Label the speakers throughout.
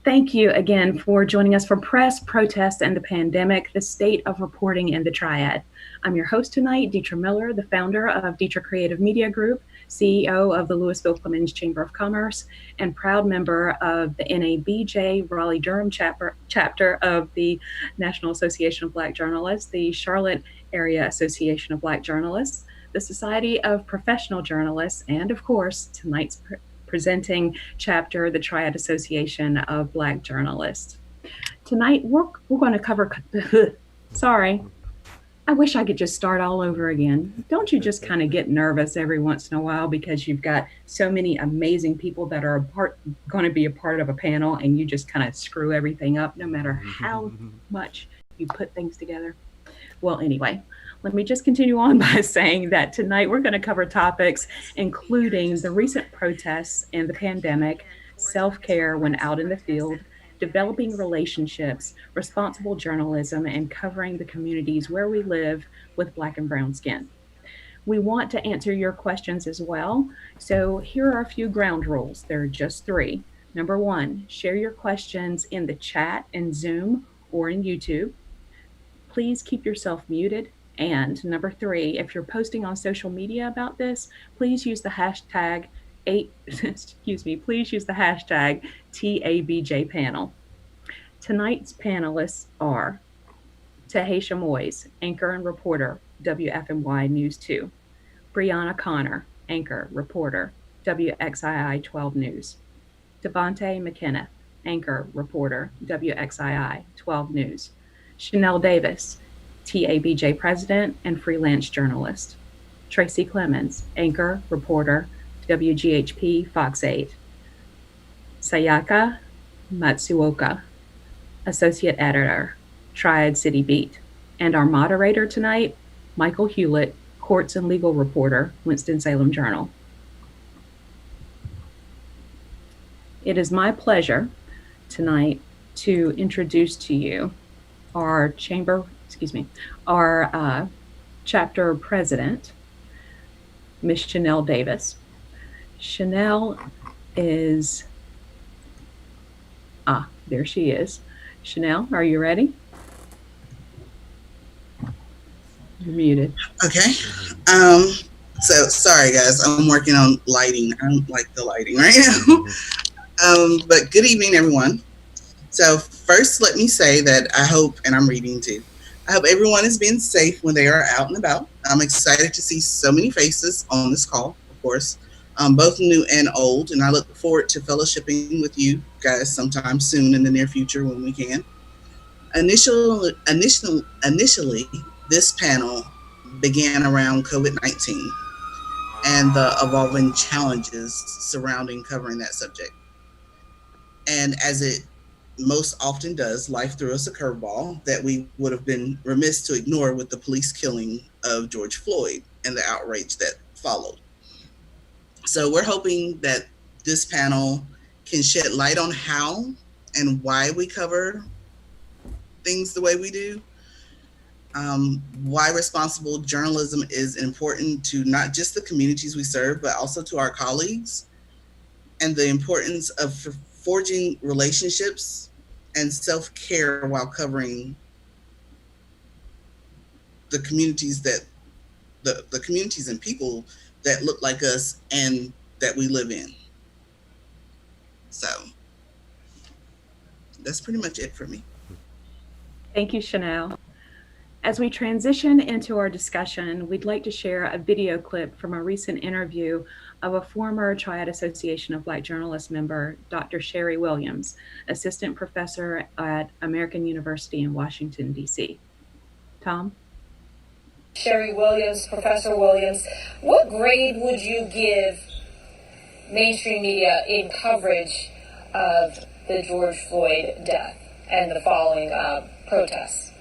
Speaker 1: Thank you again for joining us for Press, Protest, and the Pandemic, the State of Reporting in the Triad. I'm your host tonight, Deetra Miller, the founder of Deetra Creative Media Group, CEO of the Louisville Clemens Chamber of Commerce, and proud member of the NABJ Raleigh-Durham chapter of the National Association of Black Journalists, the Charlotte Area Association of Black Journalists, the Society of Professional Journalists, and of course, tonight's presenting chapter, the Triad Association of Black Journalists. Tonight, we're going to cover, sorry, I wish I could just start all over again. Don't you just kind of get nervous every once in a while because you've got so many amazing people that are going to be a part of a panel and you just kind of screw everything up no matter how much you put things together? Well, anyway, let me just continue on by saying that tonight we're going to cover topics including the recent protests and the pandemic, self care when out in the field, developing relationships, responsible journalism, and covering the communities where we live with Black and Brown skin. We want to answer your questions as well. So here are a few ground rules. There are just three. Number one, share your questions in the chat in Zoom or in YouTube. Please keep yourself muted. And number three, if you're posting on social media about this, please use the hashtag please use the hashtag TABJ panel. Tonight's panelists are Tahisha Moyes, anchor and reporter, WFMY News 2. Brianna Connor, anchor, reporter, WXII 12 News. Devontae McKenna, anchor, reporter, WXII 12 News. Chanel Davis, TABJ president and freelance journalist. Tracy Clemens, anchor, reporter, WGHP Fox 8. Sayaka Matsuoka, associate editor, Triad City Beat. And our moderator tonight, Michael Hewlett, courts and legal reporter, Winston-Salem Journal. It is my pleasure tonight to introduce to you our chapter president, Miss Chanel Davis. Chanel is, there she is. Chanel, are you ready? You're muted.
Speaker 2: Okay. So sorry guys, I'm working on lighting. I don't like the lighting right now. But good evening, everyone. So first, let me say that I hope, and I'm reading too, I hope everyone is being safe when they are out and about. I'm excited to see so many faces on this call, of course, both new and old, and I look forward to fellowshipping with you guys sometime soon in the near future when we can. Initially, this panel began around COVID-19 and the evolving challenges surrounding covering that subject. And as it most often does, life threw us a curveball that we would have been remiss to ignore with the police killing of George Floyd and the outrage that followed. So we're hoping that this panel can shed light on how and why we cover things the way we do, why responsible journalism is important to not just the communities we serve, but also to our colleagues, and the importance of forging relationships and self-care while covering the communities that the communities and people that look like us and that we live in. So that's pretty much it for me.
Speaker 1: Thank you, Chanel. As we transition into our discussion, we'd like to share a video clip from a recent interview of a former Triad Association of Black Journalists member, Dr. Sherry Williams, assistant professor at American University in Washington, D.C. Tom?
Speaker 3: Sherry Williams, Professor Williams, what grade would you give mainstream media in coverage of the George Floyd death and the following protests?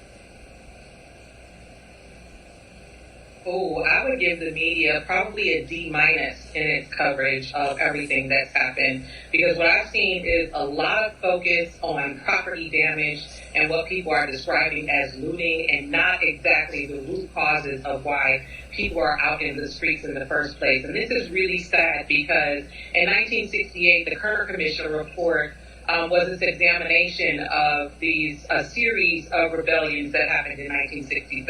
Speaker 4: Oh, I would give the media probably a D- in its coverage of everything that's happened, because what I've seen is a lot of focus on property damage and what people are describing as looting, and not exactly the root causes of why people are out in the streets in the first place. And this is really sad because in 1968, the Kerner Commission report was this examination of a series of rebellions that happened in 1967.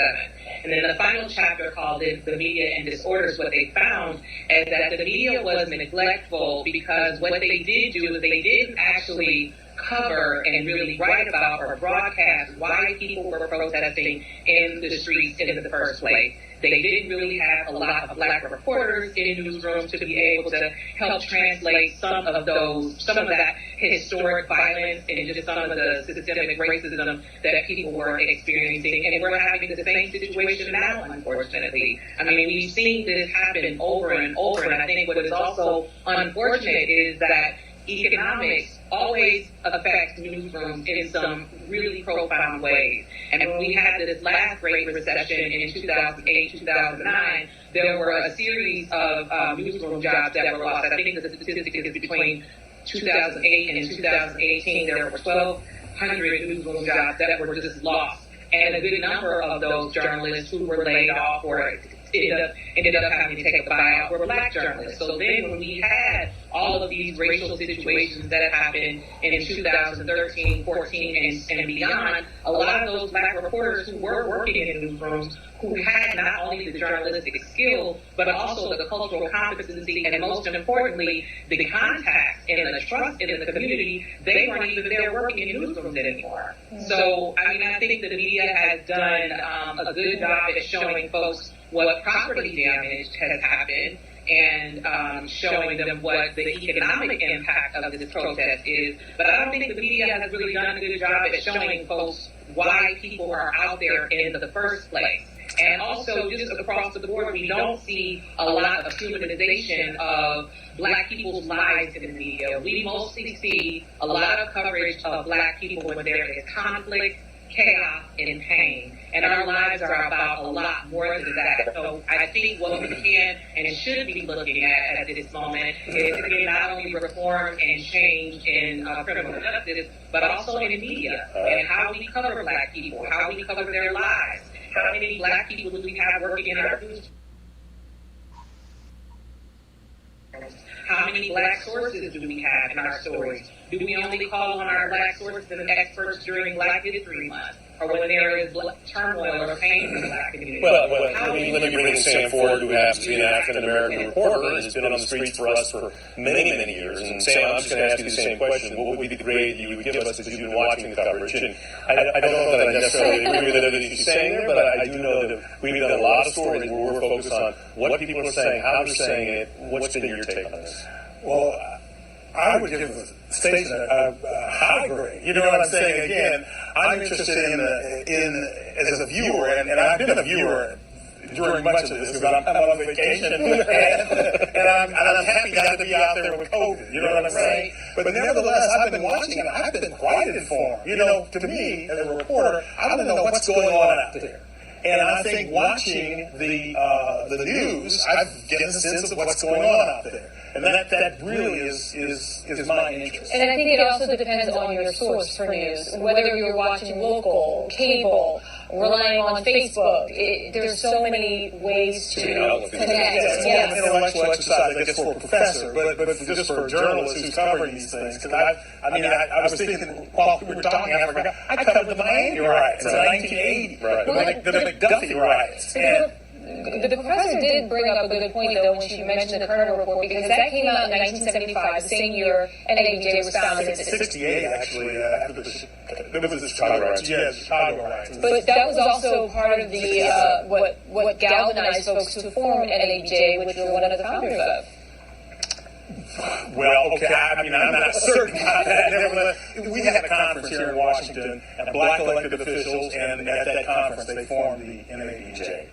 Speaker 4: And then the final chapter called it The Media and Disorders. What they found is that the media was neglectful because what they did do is they didn't actually cover and really write about or broadcast why people were protesting in the streets in the first place. They didn't really have a lot of black reporters in newsrooms to be able to help translate some of that historic violence and just some of the systemic racism that people were experiencing. And we're having the same situation now, unfortunately. I mean, we've seen this happen over and over, and I think what is also unfortunate is that economics always affects newsrooms in some really profound ways. And when we had this last Great Recession in 2008, 2009, there were a series of newsroom jobs that were lost. I think the statistic is between 2008 and 2018, there were 1,200 newsroom jobs that were just lost. And a good number of those journalists who were laid off or ended up having to take a buyout were black journalists. So then when we had all of these racial situations that happened in 2013, 14, and beyond, a lot of those black reporters who were working in newsrooms, who had not only the journalistic skill, but also the cultural competency, and most importantly, the contacts and the trust in the community, they weren't even there working in newsrooms anymore. So, I mean, I think the media has done a good job at showing folks what property damage has happened and showing them what the economic impact of this protest is. But I don't think the media has really done a good job at showing folks why people are out there in the first place. And also, just across the board, we don't see a lot of humanization of black people's lives in the media. We mostly see a lot of coverage of black people when there is conflict, chaos, and pain. And our lives are about a lot more than that. So I think what we can and should be looking at this moment is, again, not only reform and change in criminal justice, but also in media and how we cover black people, how we cover their lives. How many black people do we have working in our news? How many black sources do we have in our stories? Do we only call on our black sources and experts during Black History Month, or when there is turmoil or pain in the black community?
Speaker 5: Well, let me bring Sam Ford, who happens to be an African-American reporter and has been on the streets for us for many, many years. And Sam, I'm just going to ask you the same question. What would be the grade you would give us if you've been watching the coverage? And I don't know that I necessarily agree with everything she's saying there, but I do know that we've done a lot of stories where we're focused on what people are saying, how they're saying it. What's been your take on this?
Speaker 6: Well, I would give the station a high grade. You know what I'm saying? Again, I'm interested in as a viewer, and I've been a viewer during much of this because I'm on vacation and I'm happy not to be out there with COVID. You know what I'm saying? But nevertheless, I've been watching and I've been quite informed. You know, to me as a reporter, I want to know what's going on out there. And I think watching the news, I get a sense of what's going on out there. And that really is my interest.
Speaker 3: And I think it also depends on your source for news, whether you're watching local, cable, relying on Facebook. There's so many ways to connect.
Speaker 6: Yes. Intellectual exercise, I guess, for a professor, but just for a journalist who's covering these things. Because I was thinking while we were talking, I covered the Miami riots in 1980, the McDuffie riots.
Speaker 3: The professor did bring up a good point, though, when she mentioned the Kerner Report, because that came out in 1975, the same year NABJ was founded.
Speaker 6: 68, actually, after there was the Chicago riots. Yeah, Chicago riots.
Speaker 3: But that was also part of the what galvanized folks to form NABJ, which you're one of the founders of.
Speaker 6: Well, okay, I'm not certain about that. Nevertheless, we had a conference here in Washington, and black elected officials, and at that conference they formed the NABJ.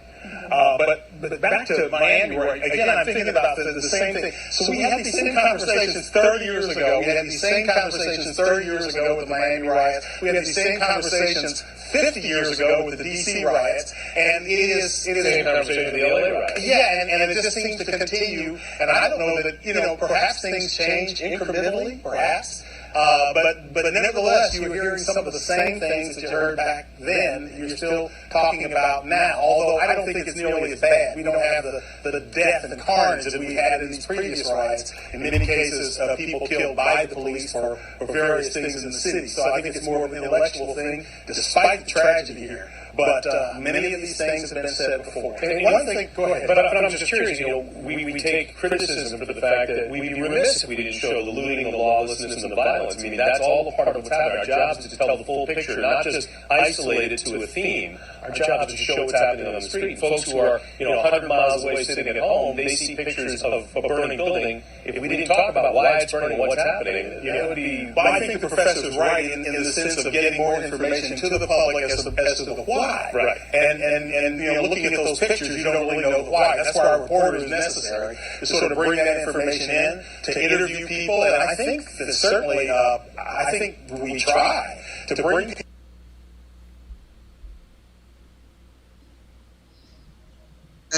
Speaker 6: But back to Miami, again, I'm thinking about the same thing. So we had these same conversations 30 years ago. We had these same conversations 30 years ago with the Miami riots. We had these same conversations 50 years ago with the D.C. riots. And it is
Speaker 5: same conversation with the L.A. riots.
Speaker 6: Yeah, and it just seems to continue. And I don't know that, perhaps things change incrementally, perhaps. But nevertheless, you were hearing some of the same things that you heard back then. You're still talking about now. Although I don't think it's nearly as bad. We don't have the death and carnage that we had in these previous riots. In many cases, people killed by the police for various things in the city. So I think it's more of an intellectual thing, despite the tragedy here. But many of these things have been said before. And one thing, go ahead.
Speaker 5: But I'm just curious, we take criticism for the fact that we'd be remiss if we didn't show the looting, the lawlessness, and the violence. I mean, that's all a part of what's happening. Our job is to tell the full picture, not just isolate it to a theme. Our job is to show what's happening on the street. Folks who are, 100 miles away sitting at home, they see pictures of a burning building. If we didn't talk about why it's burning, what's happening, it would be...
Speaker 6: Well, I think the professor's right in the sense of getting more information to the public as to the why.
Speaker 5: Right.
Speaker 6: And looking at those pictures, you don't really know the why. That's why our reporter is necessary, to sort of bring that information in, to interview people. And I think that certainly, I think we try to bring people.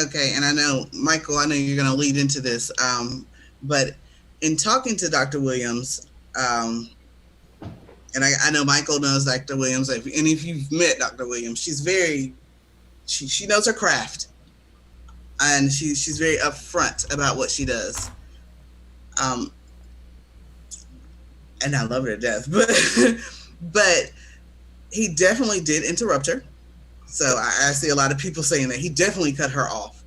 Speaker 2: Okay, and I know, Michael, you're going to lead into this, but in talking to Dr. Williams, and I know Michael knows Dr. Williams, and if you've met Dr. Williams, she's she knows her craft, and she's very upfront about what she does. And I love her to death, but he definitely did interrupt her. So I see a lot of people saying that he definitely cut her off.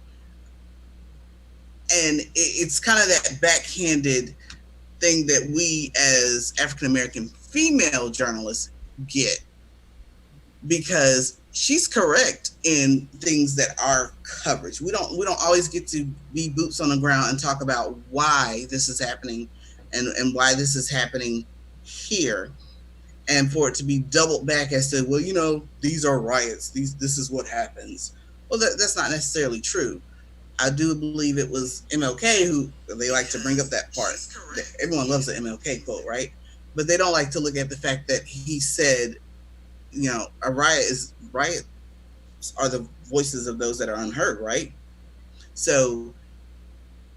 Speaker 2: And it's kind of that backhanded thing that we as African-American female journalists get, because she's correct in things that are coverage. We don't always get to be boots on the ground and talk about why this is happening and why this is happening here. And for it to be doubled back as to, well, these are riots. This is what happens. Well, that's not necessarily true. I do believe it was MLK who, they like to bring up that part. Everyone loves the MLK quote, right? But they don't like to look at the fact that he said, riots are the voices of those that are unheard, right? So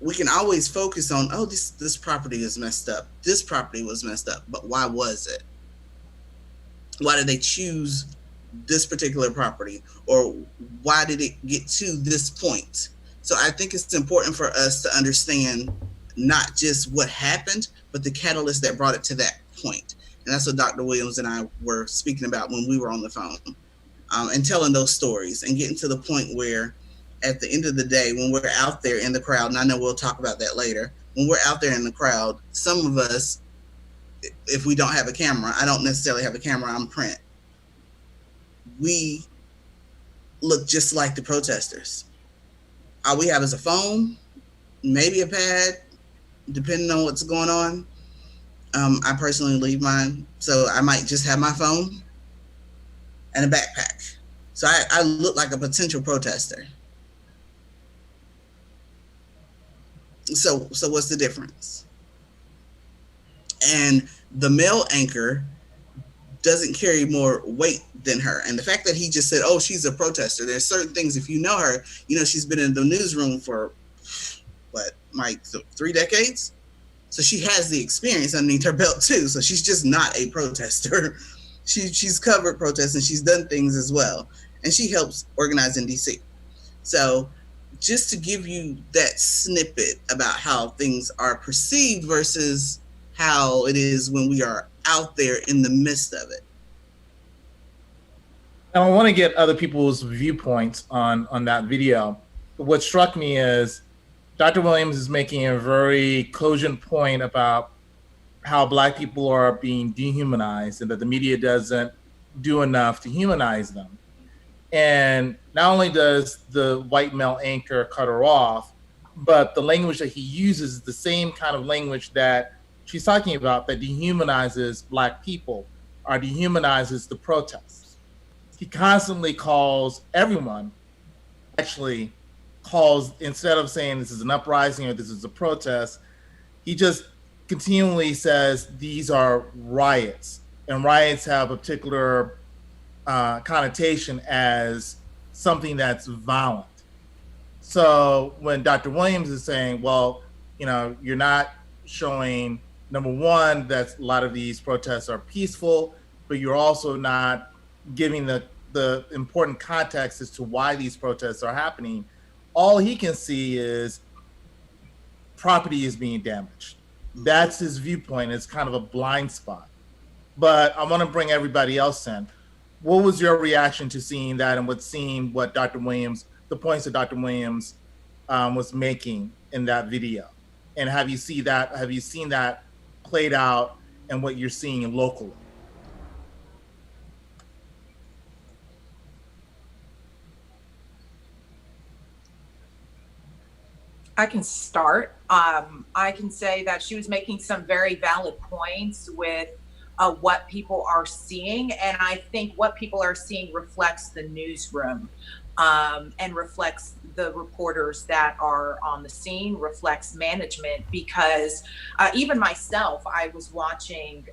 Speaker 2: we can always focus on, this property is messed up. This property was messed up. But why was it? Why did they choose this particular property? Or why did it get to this point? So I think it's important for us to understand not just what happened, but the catalyst that brought it to that point. And that's what Dr. Williams and I were speaking about when we were on the phone, and telling those stories and getting to the point where at the end of the day, when we're out there in the crowd, and I know we'll talk about that later, when we're out there in the crowd, some of us, if we don't have a camera, I don't necessarily have a camera, I'm print, we look just like the protesters. All we have is a phone, maybe a pad, depending on what's going on. I personally leave mine, so I might just have my phone and a backpack. So I look like a potential protester. So what's the difference? And the male anchor doesn't carry more weight than her. And the fact that he just said, she's a protester, there's certain things, if you know her, she's been in the newsroom for, 3 decades? So she has the experience underneath her belt too. So she's just not a protester. She's covered protests and she's done things as well. And she helps organize in DC. So just to give you that snippet about how things are perceived versus how it is when we are out there in the midst of it.
Speaker 7: And I want to get other people's viewpoints on that video. What struck me is Dr. Williams is making a very cogent point about how Black people are being dehumanized and that the media doesn't do enough to humanize them. And not only does the white male anchor cut her off, but the language that he uses is the same kind of language that she's talking about that dehumanizes Black people or dehumanizes the protests. He constantly calls everyone, actually calls, instead of saying this is an uprising or this is a protest, he just continually says these are riots. And riots have a particular connotation as something that's violent. So when Dr. Williams is saying, well, you're not showing number one, that a lot of these protests are peaceful, but you're also not giving the important context as to why these protests are happening. All he can see is property is being damaged. That's his viewpoint. It's kind of a blind spot. But I want to bring everybody else in. What was your reaction to seeing that and seeing what Dr. Williams, the points that Dr. Williams was making in that video? And have you seen that played out and what you're seeing locally?
Speaker 8: I can start. I can say that she was making some very valid points with what people are seeing. And I think what people are seeing reflects the newsroom and reflects the reporters that are on the scene, reflects management, because even myself, I was watching,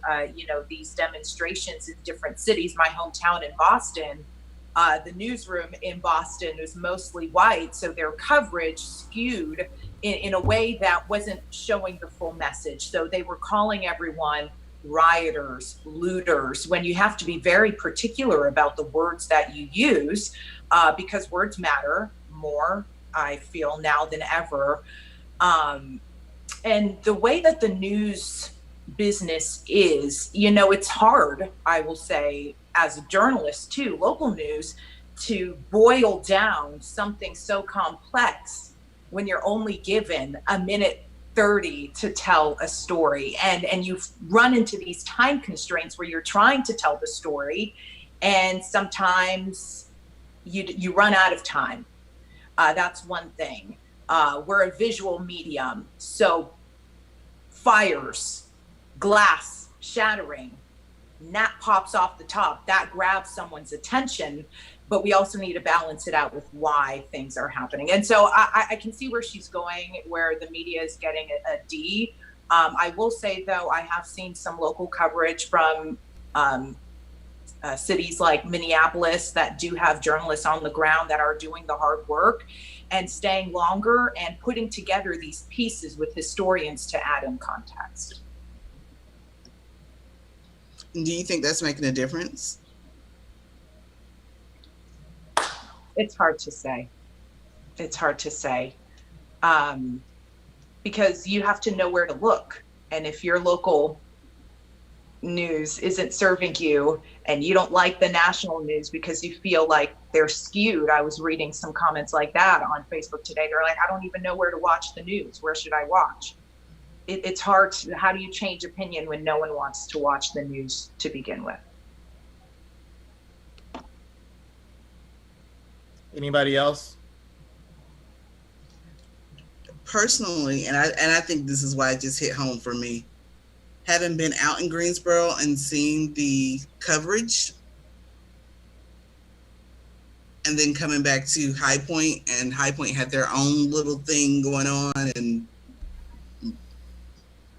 Speaker 8: these demonstrations in different cities. My hometown in Boston, the newsroom in Boston was mostly white, so their coverage skewed in a way that wasn't showing the full message. So they were calling everyone rioters, looters, when you have to be very particular about the words that you use, because words matter more, I feel, now than ever. And the way that the news business is, it's hard, I will say, as a journalist too, local news, to boil down something so complex when you're only given a minute 30 to tell a story. And you run into these time constraints where you're trying to tell the story, and sometimes you run out of time. That's one thing. We're a visual medium, so fires, glass shattering, gnat pops off the top, that grabs someone's attention, but we also need to balance it out with why things are happening. And so I can see where she's going, where the media is getting a D. I will say, though, I have seen some local coverage from cities like Minneapolis that do have journalists on the ground that are doing the hard work and staying longer and putting together these pieces with historians to add in context.
Speaker 2: Do you think that's making a difference?
Speaker 8: It's hard to say. Because you have to know where to look. And if your local news isn't serving you and you don't like the national news because you feel like they're skewed. I was reading some comments like that on Facebook today. They're like, I don't even know where to watch the news. Where should I watch? It's hard. How do you change opinion when no one wants to watch the news to begin with?
Speaker 7: Anybody else?
Speaker 2: Personally, and I think this is why it just hit home for me, having been out in Greensboro and seeing the coverage, and then coming back to High Point, and High Point had their own little thing going on, and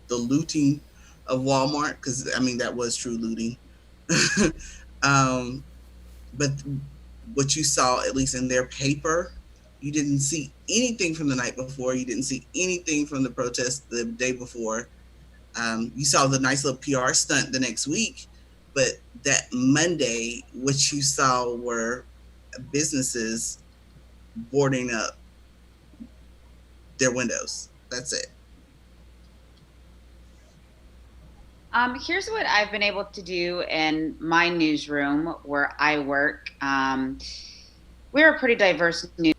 Speaker 2: the looting of Walmart, because I mean that was true looting. But what you saw, at least in their paper, you didn't see anything from the night before. You didn't see anything from the protest the day before. You saw the nice little PR stunt the next week, but that Monday, what you saw were businesses boarding up their windows. That's it.
Speaker 9: Here's what I've been able to do in my newsroom where I work. We're a pretty diverse news.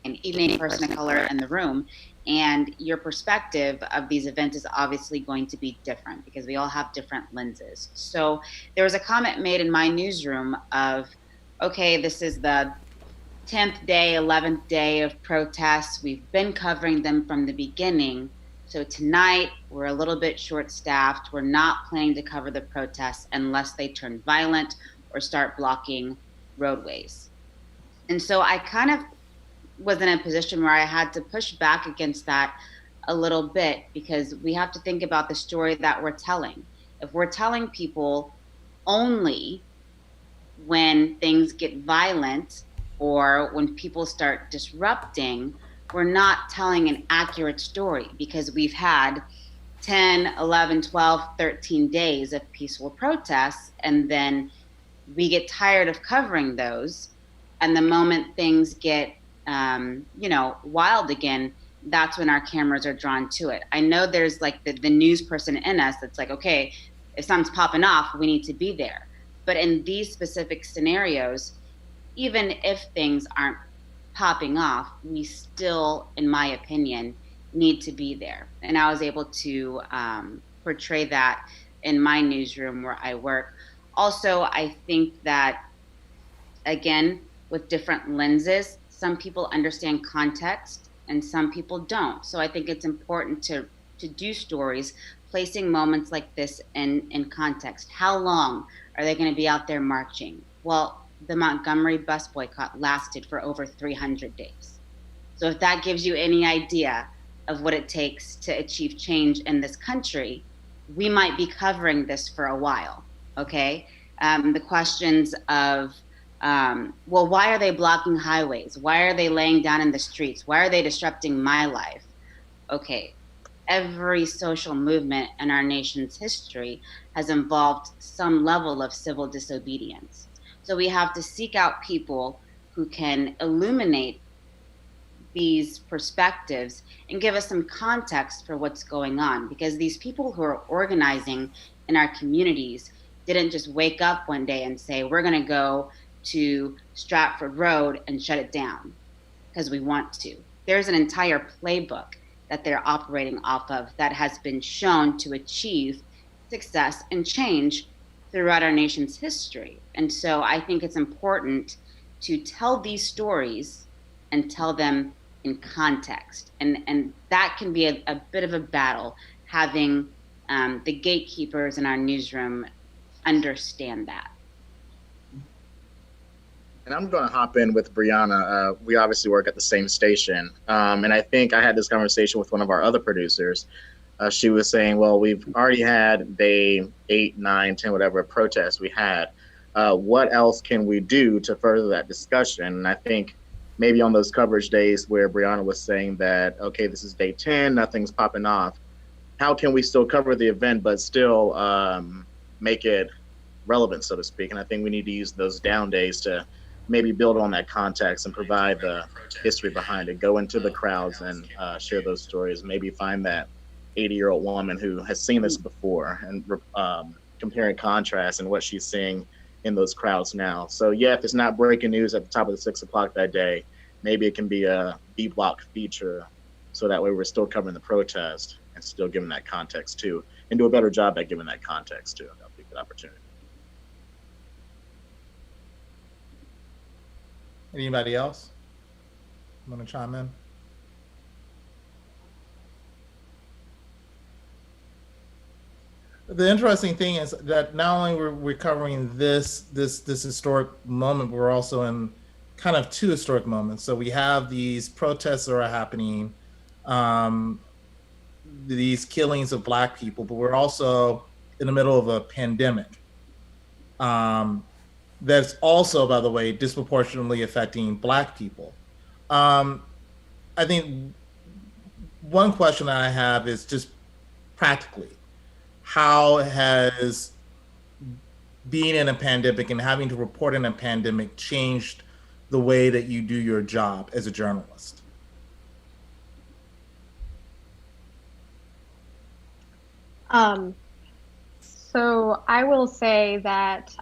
Speaker 9: And even a person of color in the room, and your perspective of these events is obviously going to be different because we all have different lenses. So there was a comment made in my newsroom of, okay, this is the 10th day, 11th day of protests. We've been covering them from the beginning. So tonight we're a little bit short-staffed. We're not planning to cover the protests unless they turn violent or start blocking roadways. And so I kind of was in a position where I had to push back against that a little bit, because we have to think about the story that we're telling. If we're telling people only when things get violent, or when people start disrupting, we're not telling an accurate story, because we've had 10, 11, 12, 13 days of peaceful protests, and then we get tired of covering those. And the moment things get, wild again, that's when our cameras are drawn to it. I know there's like the news person in us that's like, okay, if something's popping off, we need to be there. But in these specific scenarios, even if things aren't popping off, we still, in my opinion, need to be there. And I was able to portray that in my newsroom where I work. Also, I think that, again, with different lenses, some people understand context and some people don't. So I think it's important to do stories placing moments like this in context. How long are they going to be out there marching? Well, the Montgomery bus boycott lasted for over 300 days. So if that gives you any idea of what it takes to achieve change in this country, we might be covering this for a while, okay? The questions of, well, why are they blocking highways? Why are they laying down in the streets? Why are they disrupting my life? Okay, every social movement in our nation's history has involved some level of civil disobedience. So we have to seek out people who can illuminate these perspectives and give us some context for what's going on, because these people who are organizing in our communities didn't just wake up one day and say, we're going to go to Stratford Road and shut it down because we want to. There's an entire playbook that they're operating off of that has been shown to achieve success and change throughout our nation's history. And so I think it's important to tell these stories and tell them in context. And that can be a bit of a battle, having the gatekeepers in our newsroom understand that.
Speaker 10: And I'm going to hop in with Brianna. We obviously work at the same station. And I think I had this conversation with one of our other producers. She was saying, well, we've already had day 8, 9, 10, whatever protests we had. What else can we do to further that discussion? And I think maybe on those coverage days where Brianna was saying that, okay, this is day 10, nothing's popping off. How can we still cover the event, but still make it relevant, so to speak? And I think we need to use those down days to maybe build on that context and provide the history behind it, go into the crowds and share those stories, maybe find that 80-year-old woman who has seen this before and compare and contrast and what she's seeing in those crowds now. So yeah, if it's not breaking news at the top of the 6 o'clock that day, maybe it can be a B-block feature, so that way we're still covering the protest and still giving that context too, and do a better job at giving that context too. That'll be a good opportunity.
Speaker 7: Anybody else want to chime in? The interesting thing is that not only we're covering this historic moment, but we're also in kind of two historic moments. So we have these protests that are happening, these killings of Black people, but we're also in the middle of a pandemic that's also, by the way, disproportionately affecting Black people. I think one question that I have is just practically, how has being in a pandemic and having to report in a pandemic changed the way that you do your job as a journalist?
Speaker 11: So I will say that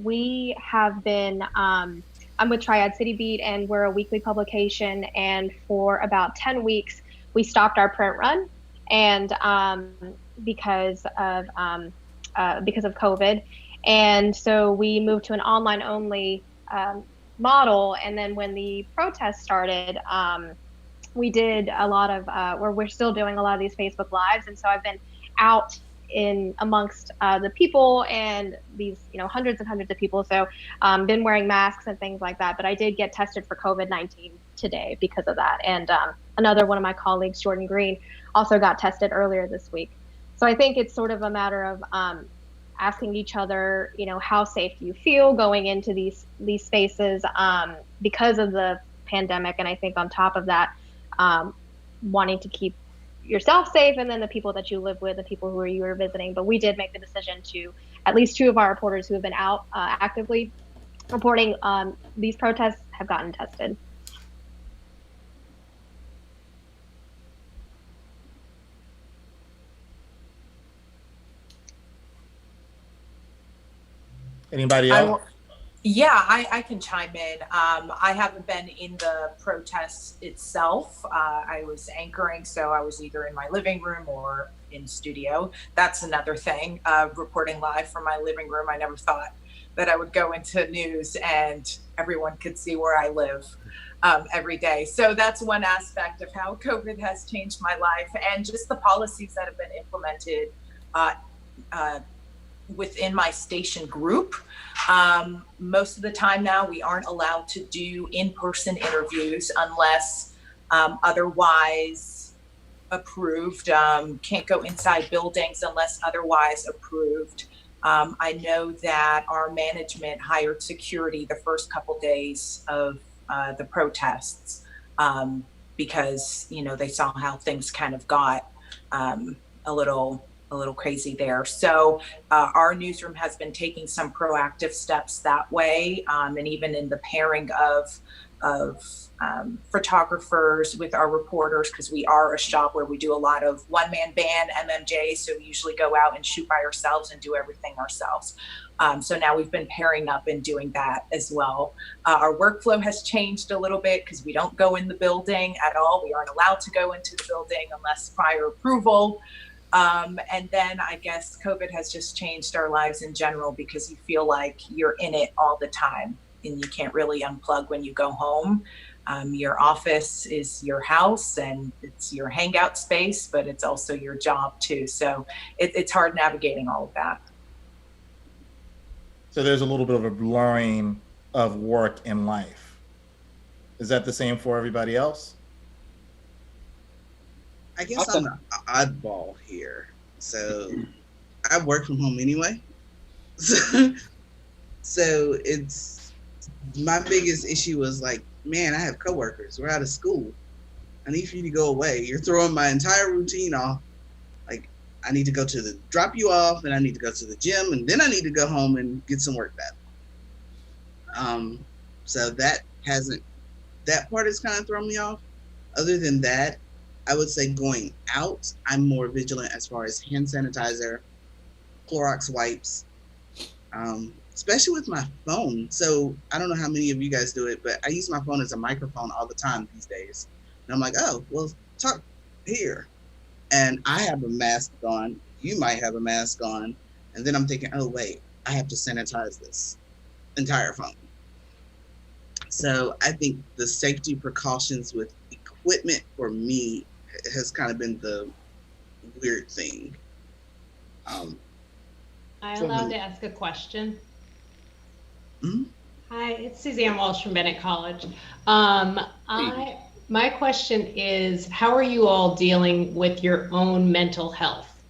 Speaker 11: we have been, I'm with Triad City Beat, and we're a weekly publication. And for about 10 weeks, we stopped our print run, and because of COVID. And so we moved to an online only model. And then when the protests started, we did a lot of, we're still doing a lot of these Facebook Lives. And so I've been out in amongst the people and these, hundreds and hundreds of people. So been wearing masks and things like that. But I did get tested for COVID-19 today because of that. And another one of my colleagues, Jordan Green, also got tested earlier this week. So I think it's sort of a matter of asking each other, how safe do you feel going into these spaces? because of the pandemic. And I think on top of that, wanting to keep yourself safe, and then the people that you live with, the people who you were visiting. But we did make the decision to, at least 2 of our reporters who have been out actively reporting these protests have gotten tested.
Speaker 7: Anybody else?
Speaker 8: I can chime in. I haven't been in the protests itself. I was anchoring, so I was either in my living room or in studio. That's another thing, reporting live from my living room. I never thought that I would go into news and everyone could see where I live every day. So that's one aspect of how COVID has changed my life, and just the policies that have been implemented within my station group. Most of the time now, we aren't allowed to do in-person interviews unless otherwise approved. Can't go inside buildings unless otherwise approved. I know that our management hired security the first couple days of the protests because, you know, they saw how things kind of got a little crazy there. So our newsroom has been taking some proactive steps that way, and even in the pairing of photographers with our reporters, because we are a shop where we do a lot of one-man band MMJ, so we usually go out and shoot by ourselves and do everything ourselves. So now we've been pairing up and doing that as well. Our workflow has changed a little bit because we don't go in the building at all. We aren't allowed to go into the building unless prior approval. And then I guess COVID has just changed our lives in general because you feel like you're in it all the time and you can't really unplug when you go home. Your office is your house and it's your hangout space, but it's also your job too. So it's hard navigating all of that.
Speaker 7: So there's a little bit of a blurring of work and life. Is that the same for everybody else?
Speaker 2: I guess I'm the oddball here. So I work from home anyway. So it's, my biggest issue was like, man, I have coworkers. We're out of school. I need for you to go away. You're throwing my entire routine off. Like, I need to go to the, drop you off, and I need to go to the gym, and then I need to go home and get some work done. So that part has kind of thrown me off. Other than that, I would say going out, I'm more vigilant as far as hand sanitizer, Clorox wipes, especially with my phone. So I don't know how many of you guys do it, but I use my phone as a microphone all the time these days. And I'm like, oh, well, talk here. And I have a mask on. You might have a mask on. And then I'm thinking, oh, wait, I have to sanitize this entire phone. So I think the safety precautions with equipment for me has kind of been the weird thing.
Speaker 12: I'm allowed to ask a question.
Speaker 2: Mm-hmm.
Speaker 12: Hi, it's Suzanne Walsh from Bennett College. My question is, how are you all dealing with your own mental health?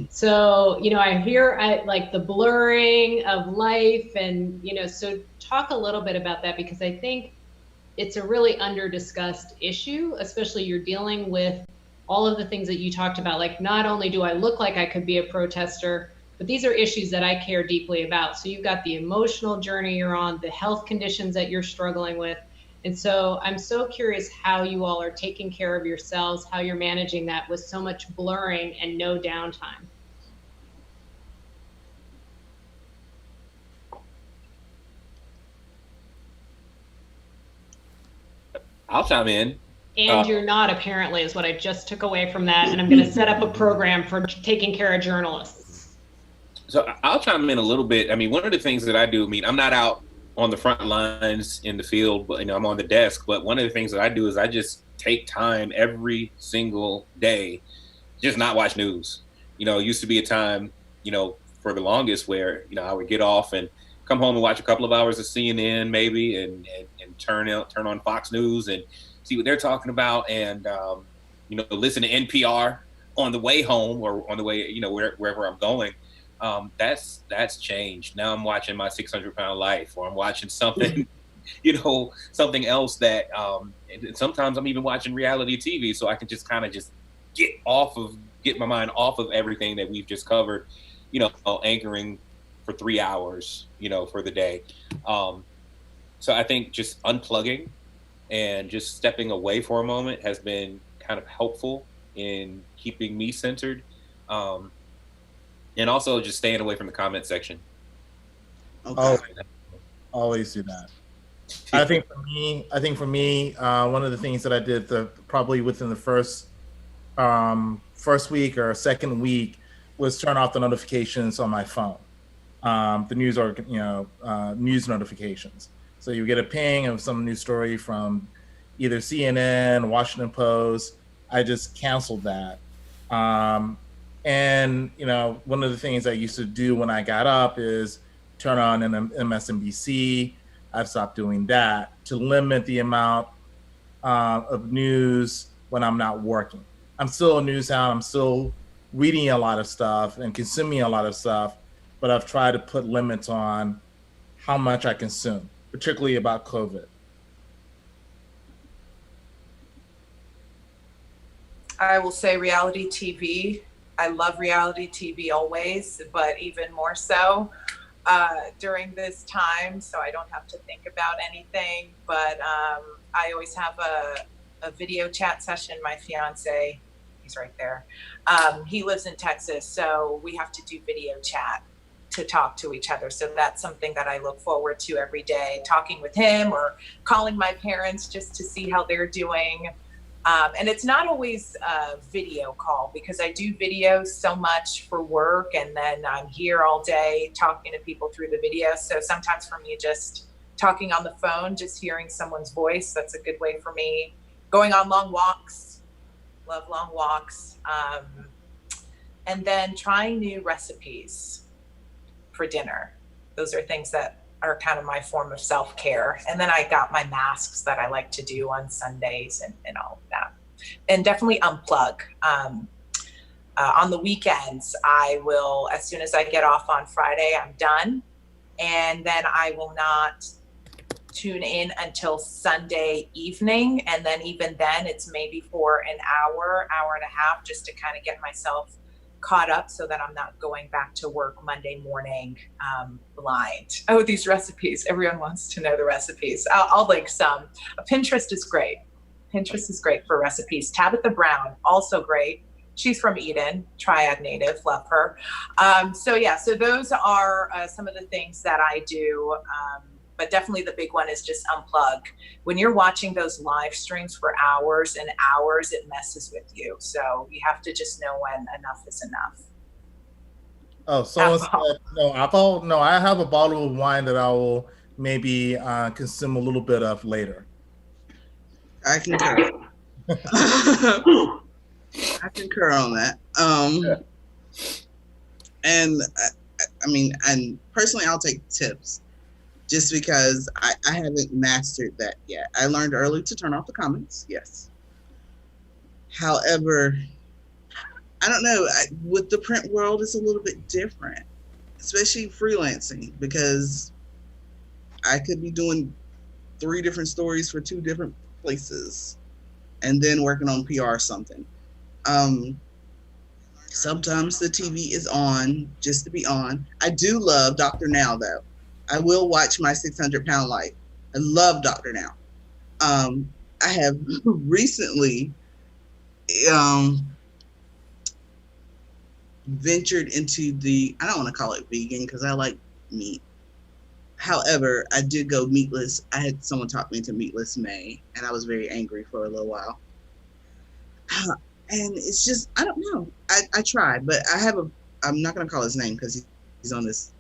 Speaker 12: So, you know, I hear like the blurring of life and, you know, so talk a little bit about that, because I think it's a really under-discussed issue, especially you're dealing with all of the things that you talked about. Like, not only do I look like I could be a protester, but these are issues that I care deeply about. So you've got the emotional journey you're on, the health conditions that you're struggling with. And so I'm so curious how you all are taking care of yourselves, how you're managing that with so much blurring and no downtime.
Speaker 13: I'll chime in.
Speaker 12: And you're not, apparently, is what I just took away from that. And I'm going to set up a program for taking care of journalists.
Speaker 13: So I'll chime in a little bit. I mean, one of the things that I do, I mean, I'm not out on the front lines in the field, but, you know, I'm on the desk. But one of the things that I do is I just take time every single day, just not watch news. You know, it used to be a time, you know, for the longest where, you know, I would get off and come home and watch a couple of hours of CNN maybe and turn on Fox News and see what they're talking about, and you know, listen to NPR on the way home or on the way, you know, wherever I'm going. That's changed. Now I'm watching My 600 Pound Life, or I'm watching something something else that, and sometimes I'm even watching reality TV so I can just kind of just get my mind off of everything that we've just covered, anchoring for 3 hours, for the day. So I think just unplugging and just stepping away for a moment has been kind of helpful in keeping me centered. And also just staying away from the comment section.
Speaker 2: Okay.
Speaker 7: Always do that. I think for me, one of the things that I did probably within the first week or second week was turn off the notifications on my phone, the news or news notifications. So you get a ping of some news story from either CNN, Washington Post. I just canceled that. And one of the things I used to do when I got up is turn on an MSNBC. I've stopped doing that to limit the amount of news when I'm not working. I'm still a news hound. I'm still reading a lot of stuff and consuming a lot of stuff, but I've tried to put limits on how much I consume, particularly about COVID.
Speaker 8: I will say reality TV. I love reality TV always, but even more so during this time, so I don't have to think about anything. But I always have a video chat session. My fiance, he's right there. He lives in Texas, so we have to do video chat to talk to each other. So that's something that I look forward to every day, talking with him or calling my parents just to see how they're doing. And it's not always a video call because I do video so much for work, and then I'm here all day talking to people through the video. So sometimes for me, just talking on the phone, just hearing someone's voice, that's a good way for me. Going on long walks, love long walks. And then trying new recipes for dinner. Those are things that are kind of my form of self-care. And then I got my masks that I like to do on Sundays and all of that. And definitely unplug. On the weekends, I will, as soon as I get off on Friday, I'm done. And then I will not tune in until Sunday evening. And then even then, it's maybe for an hour and a half, just to kind of get myself caught up so that I'm not going back to work Monday morning blind. Oh, these recipes. Everyone wants to know the recipes. I'll link some. Pinterest is great. Pinterest is great for recipes. Tabitha Brown, also great. She's from Eden, Triad native, love her. So those are some of the things that I do. But definitely the big one is just unplug. When you're watching those live streams for hours and hours, it messes with you. So you have to just know when enough is enough.
Speaker 7: Oh, someone said no alcohol. No, I have a bottle of wine that I will maybe consume a little bit of later.
Speaker 2: I concur. I concur on that. And I mean, and personally, I'll take tips. Just because I haven't mastered that yet. I learned early to turn off the comments, yes. However, I don't know, with the print world, it's a little bit different, especially freelancing, because I could be doing 3 different stories for 2 different places and then working on PR or something. Sometimes the TV is on just to be on. I do love Dr. Now, though. I will watch my 600-pound life. I love Dr. Now. I have recently ventured into I don't want to call it vegan because I like meat. However, I did go meatless. I had someone talk me into meatless May, and I was very angry for a little while. And it's just, I don't know. I tried, but I'm not going to call his name because he's on this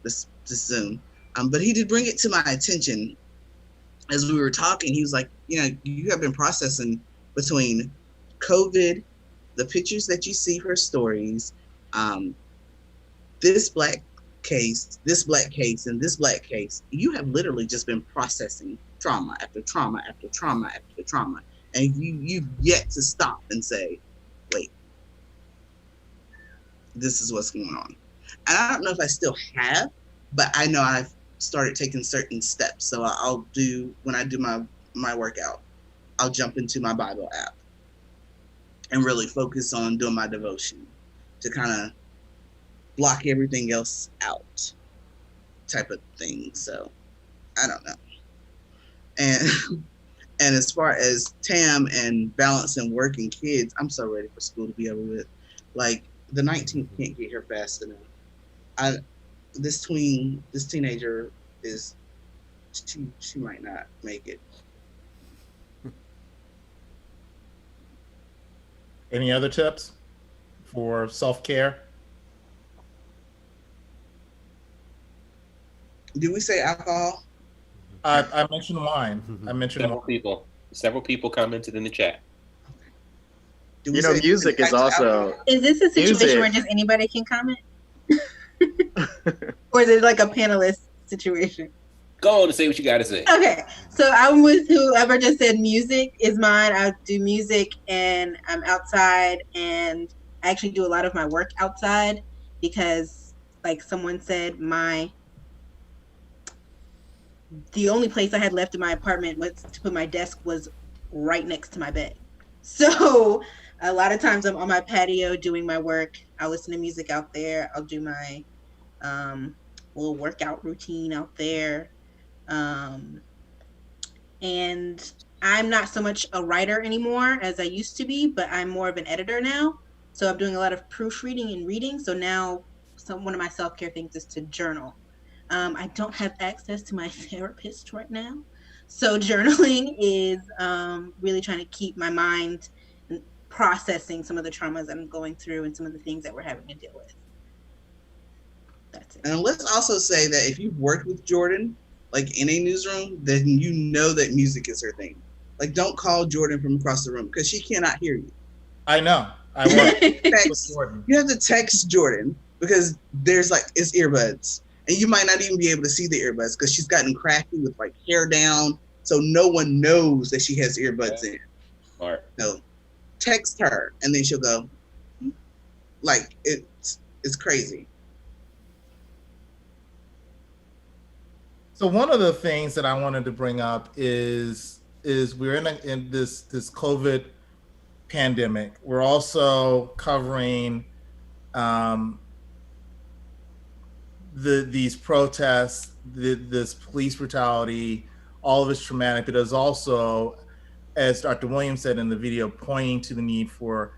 Speaker 2: Zoom. But he did bring it to my attention as we were talking. He was like, you have been processing between COVID, the pictures that you see for stories, this black case, and this black case. You have literally just been processing trauma after trauma after trauma after trauma. And you've yet to stop and say, wait, this is what's going on. And I don't know if I still have, but I know started taking certain steps. So I'll do, when I do my workout, I'll jump into my Bible app and really focus on doing my devotion to kind of block everything else out, type of thing. So I don't know. And and as far as Tam and balancing work and kids, I'm so ready for school to be over with. Like, the 19th can't get here fast enough. This teenager is, she might not make it.
Speaker 7: Any other tips for self-care?
Speaker 2: Did we say alcohol?
Speaker 7: I mentioned wine. I mentioned
Speaker 13: several people commented in the chat.
Speaker 10: You know, music is also.
Speaker 14: Is this a situation where just anybody can comment? Or is it like a panelist situation?
Speaker 13: Go on and say what you got to say.
Speaker 14: Okay, so I'm with whoever just said music is mine. I do music and I'm outside, and I actually do a lot of my work outside because, like someone said, the only place I had left in my apartment was to put my desk was right next to my bed. So a lot of times I'm on my patio doing my work. I'll listen to music out there. I'll do my little workout routine out there. And I'm not so much a writer anymore as I used to be, but I'm more of an editor now. So I'm doing a lot of proofreading and reading. So now one of my self-care things is to journal. I don't have access to my therapist right now. So journaling is really trying to keep my mind processing some of the traumas I'm going through and some of the things that we're having to deal with. That's it.
Speaker 2: And let's also say that if you've worked with Jordan, like in a newsroom, then you know that music is her thing. Like, don't call Jordan from across the room because she cannot hear you.
Speaker 7: I know. I will.
Speaker 2: You have to text Jordan because there's like, it's earbuds. And you might not even be able to see the earbuds because she's gotten crafty with like hair down. So no one knows that she has earbuds in.
Speaker 13: All right.
Speaker 2: So text her and then she'll go, like, it's crazy.
Speaker 7: So one of the things that I wanted to bring up is we're in this COVID pandemic. We're also covering these protests, this police brutality, all of it's traumatic, but it's also, as Dr. Williams said in the video, pointing to the need for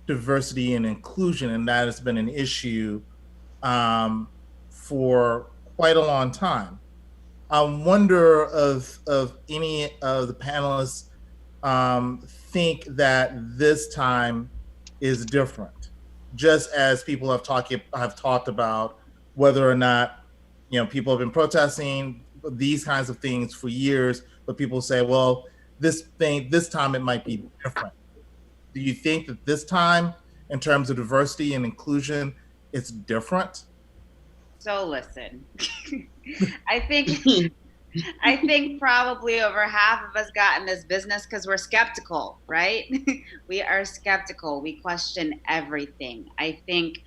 Speaker 7: diversity and inclusion, and that has been an issue for quite a long time. I wonder if any of the panelists think that this time is different, just as people have talked about whether or not, people have been protesting these kinds of things for years, but people say, well, this time it might be different. Do you think that this time, in terms of diversity and inclusion, it's different?
Speaker 9: So listen, I think probably over half of us got in this business because we're skeptical, right? We are skeptical. We question everything. I think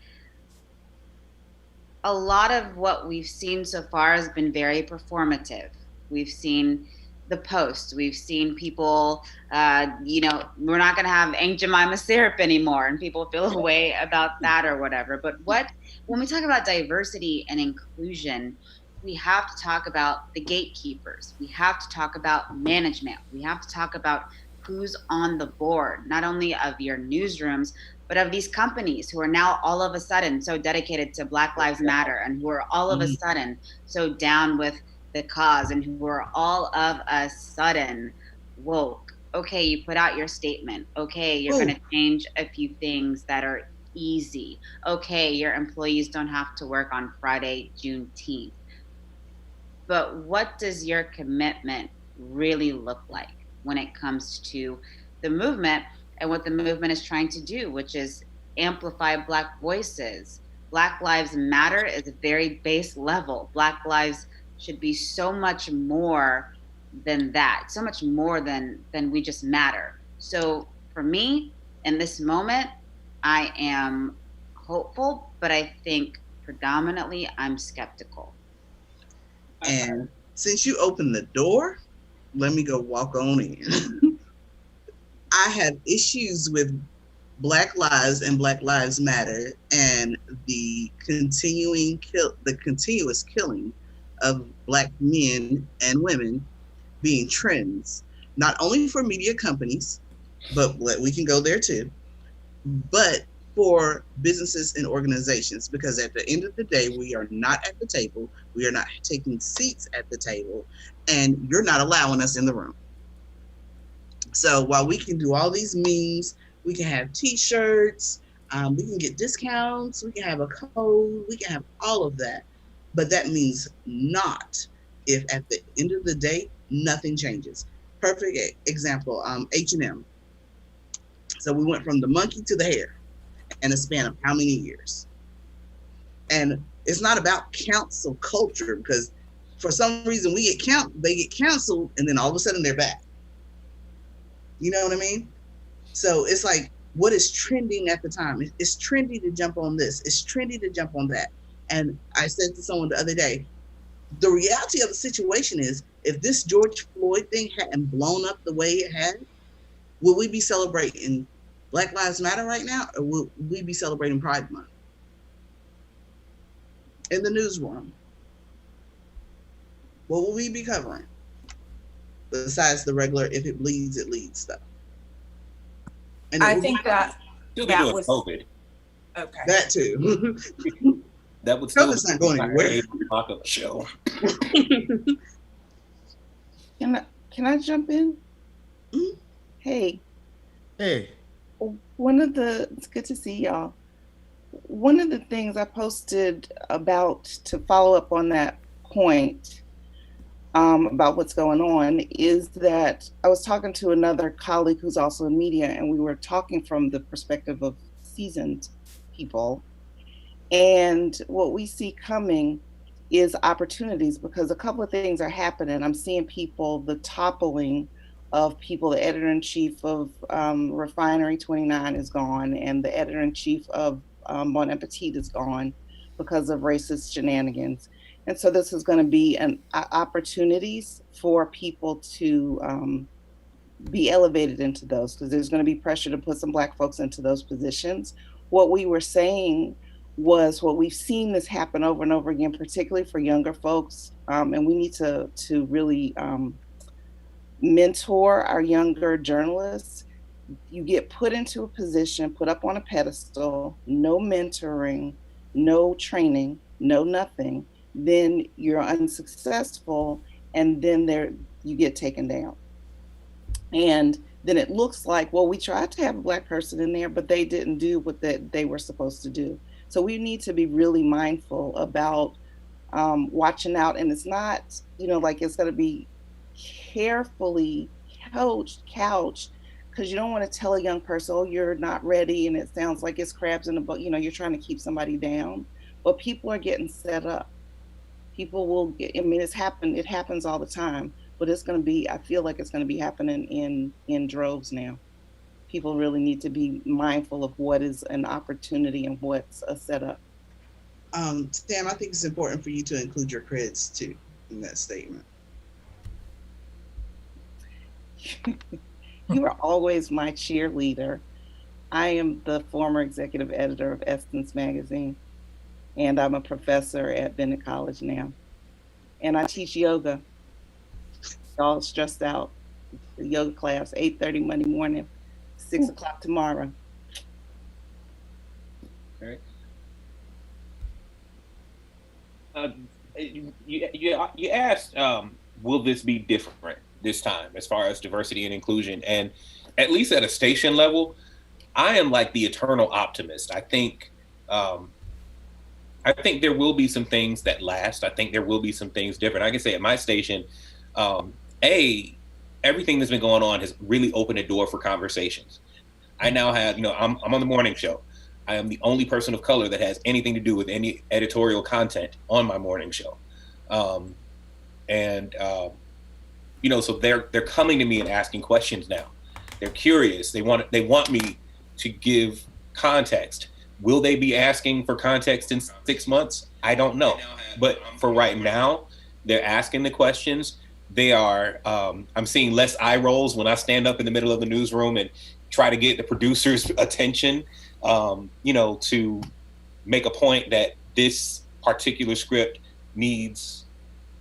Speaker 9: a lot of what we've seen so far has been very performative. We've seen the posts. We've seen people, we're not going to have Aunt Jemima syrup anymore, and people feel a way about that or whatever. But when we talk about diversity and inclusion, we have to talk about the gatekeepers. We have to talk about management. We have to talk about who's on the board, not only of your newsrooms, but of these companies who are now all of a sudden so dedicated to Black Lives Matter and who are all of a sudden so down with the cause and who are all of a sudden woke. Okay, you put out your statement. Okay, you're going to change a few things that are easy. Okay, your employees don't have to work on Friday, Juneteenth. But what does your commitment really look like when it comes to the movement and what the movement is trying to do, which is amplify Black voices? Black Lives Matter is a very base level. Black lives should be so much more than that, so much more than we just matter. So for me, in this moment, I am hopeful, but I think predominantly I'm skeptical.
Speaker 2: And since you opened the door, let me go walk on in. I have issues with Black Lives and Black Lives Matter and the continuous killing of Black men and women being trends, not only for media companies, but we can go there too, but for businesses and organizations, because at the end of the day, we are not at the table, we are not taking seats at the table, and you're not allowing us in the room. So while we can do all these memes, we can have t-shirts, we can get discounts, we can have a code, we can have all of that, but that means not if at the end of the day, nothing changes. Perfect example, H&M. So we went from the monkey to the hare in a span of how many years? And it's not about cancel culture, because for some reason they get canceled, and then all of a sudden they're back. You know what I mean? So it's like, what is trending at the time? It's trendy to jump on this. It's trendy to jump on that. And I said to someone the other day, the reality of the situation is, if this George Floyd thing hadn't blown up the way it had, would we be celebrating Black Lives Matter right now, or would we be celebrating Pride Month in the newsroom? What will we be covering besides the regular "if it bleeds, it leads" stuff? And
Speaker 8: I think that
Speaker 13: was COVID.
Speaker 8: Okay.
Speaker 2: That too.
Speaker 13: That would still
Speaker 2: COVID's not going anywhere.
Speaker 13: Talk of a show.
Speaker 15: Can I jump in?
Speaker 2: Mm-hmm.
Speaker 15: Hey.
Speaker 7: Hey.
Speaker 15: It's good to see y'all. One of the things I posted about, to follow up on that point about what's going on, is that I was talking to another colleague who's also in media, and we were talking from the perspective of seasoned people. And what we see coming is opportunities, because a couple of things are happening. I'm seeing the toppling of people. The editor-in-chief of Refinery 29 is gone, and the editor-in-chief of Bon Appetit is gone because of racist shenanigans. And so this is going to be opportunities for people to be elevated into those, because there's going to be pressure to put some Black folks into those positions. What we were saying was, what we've seen this happen over and over again, particularly for younger folks, and we need to really mentor our younger journalists. You get put into a position, put up on a pedestal, no mentoring, no training, no nothing, then you're unsuccessful, and then you get taken down. And then it looks like, well, we tried to have a Black person in there, but they didn't do what they were supposed to do. So we need to be really mindful about watching out. And it's not, like, it's going to be carefully couched, because you don't want to tell a young person, oh, you're not ready, and it sounds like it's crabs in a boat. You're trying to keep somebody down, but people are getting set up. People will get, it happens all the time, but it's going to be, I feel like it's going to be happening in droves now. People really need to be mindful of what is an opportunity and what's a setup.
Speaker 2: Sam, I think it's important for you to include your creds too in that statement.
Speaker 15: You are always my cheerleader. I am the former executive editor of Essence Magazine, and I'm a professor at Bennett College now. And I teach yoga. All stressed out. The yoga class, 8:30 Monday morning, 6 o'clock tomorrow.
Speaker 13: Okay. You asked, will this be different this time as far as diversity and inclusion? And at least at a station level, I am like the eternal optimist. I think there will be some things that last. I think there will be some things different. I can say at my station, everything that's been going on has really opened a door for conversations. I now have, I'm on the morning show. I am the only person of color that has anything to do with any editorial content on my morning show. So they're coming to me and asking questions now. They're curious. They want me to give context. Will they be asking for context in 6 months? I don't know. But for right now, they're asking the questions. They are, I'm seeing less eye rolls when I stand up in the middle of the newsroom and try to get the producer's attention, to make a point that this particular script needs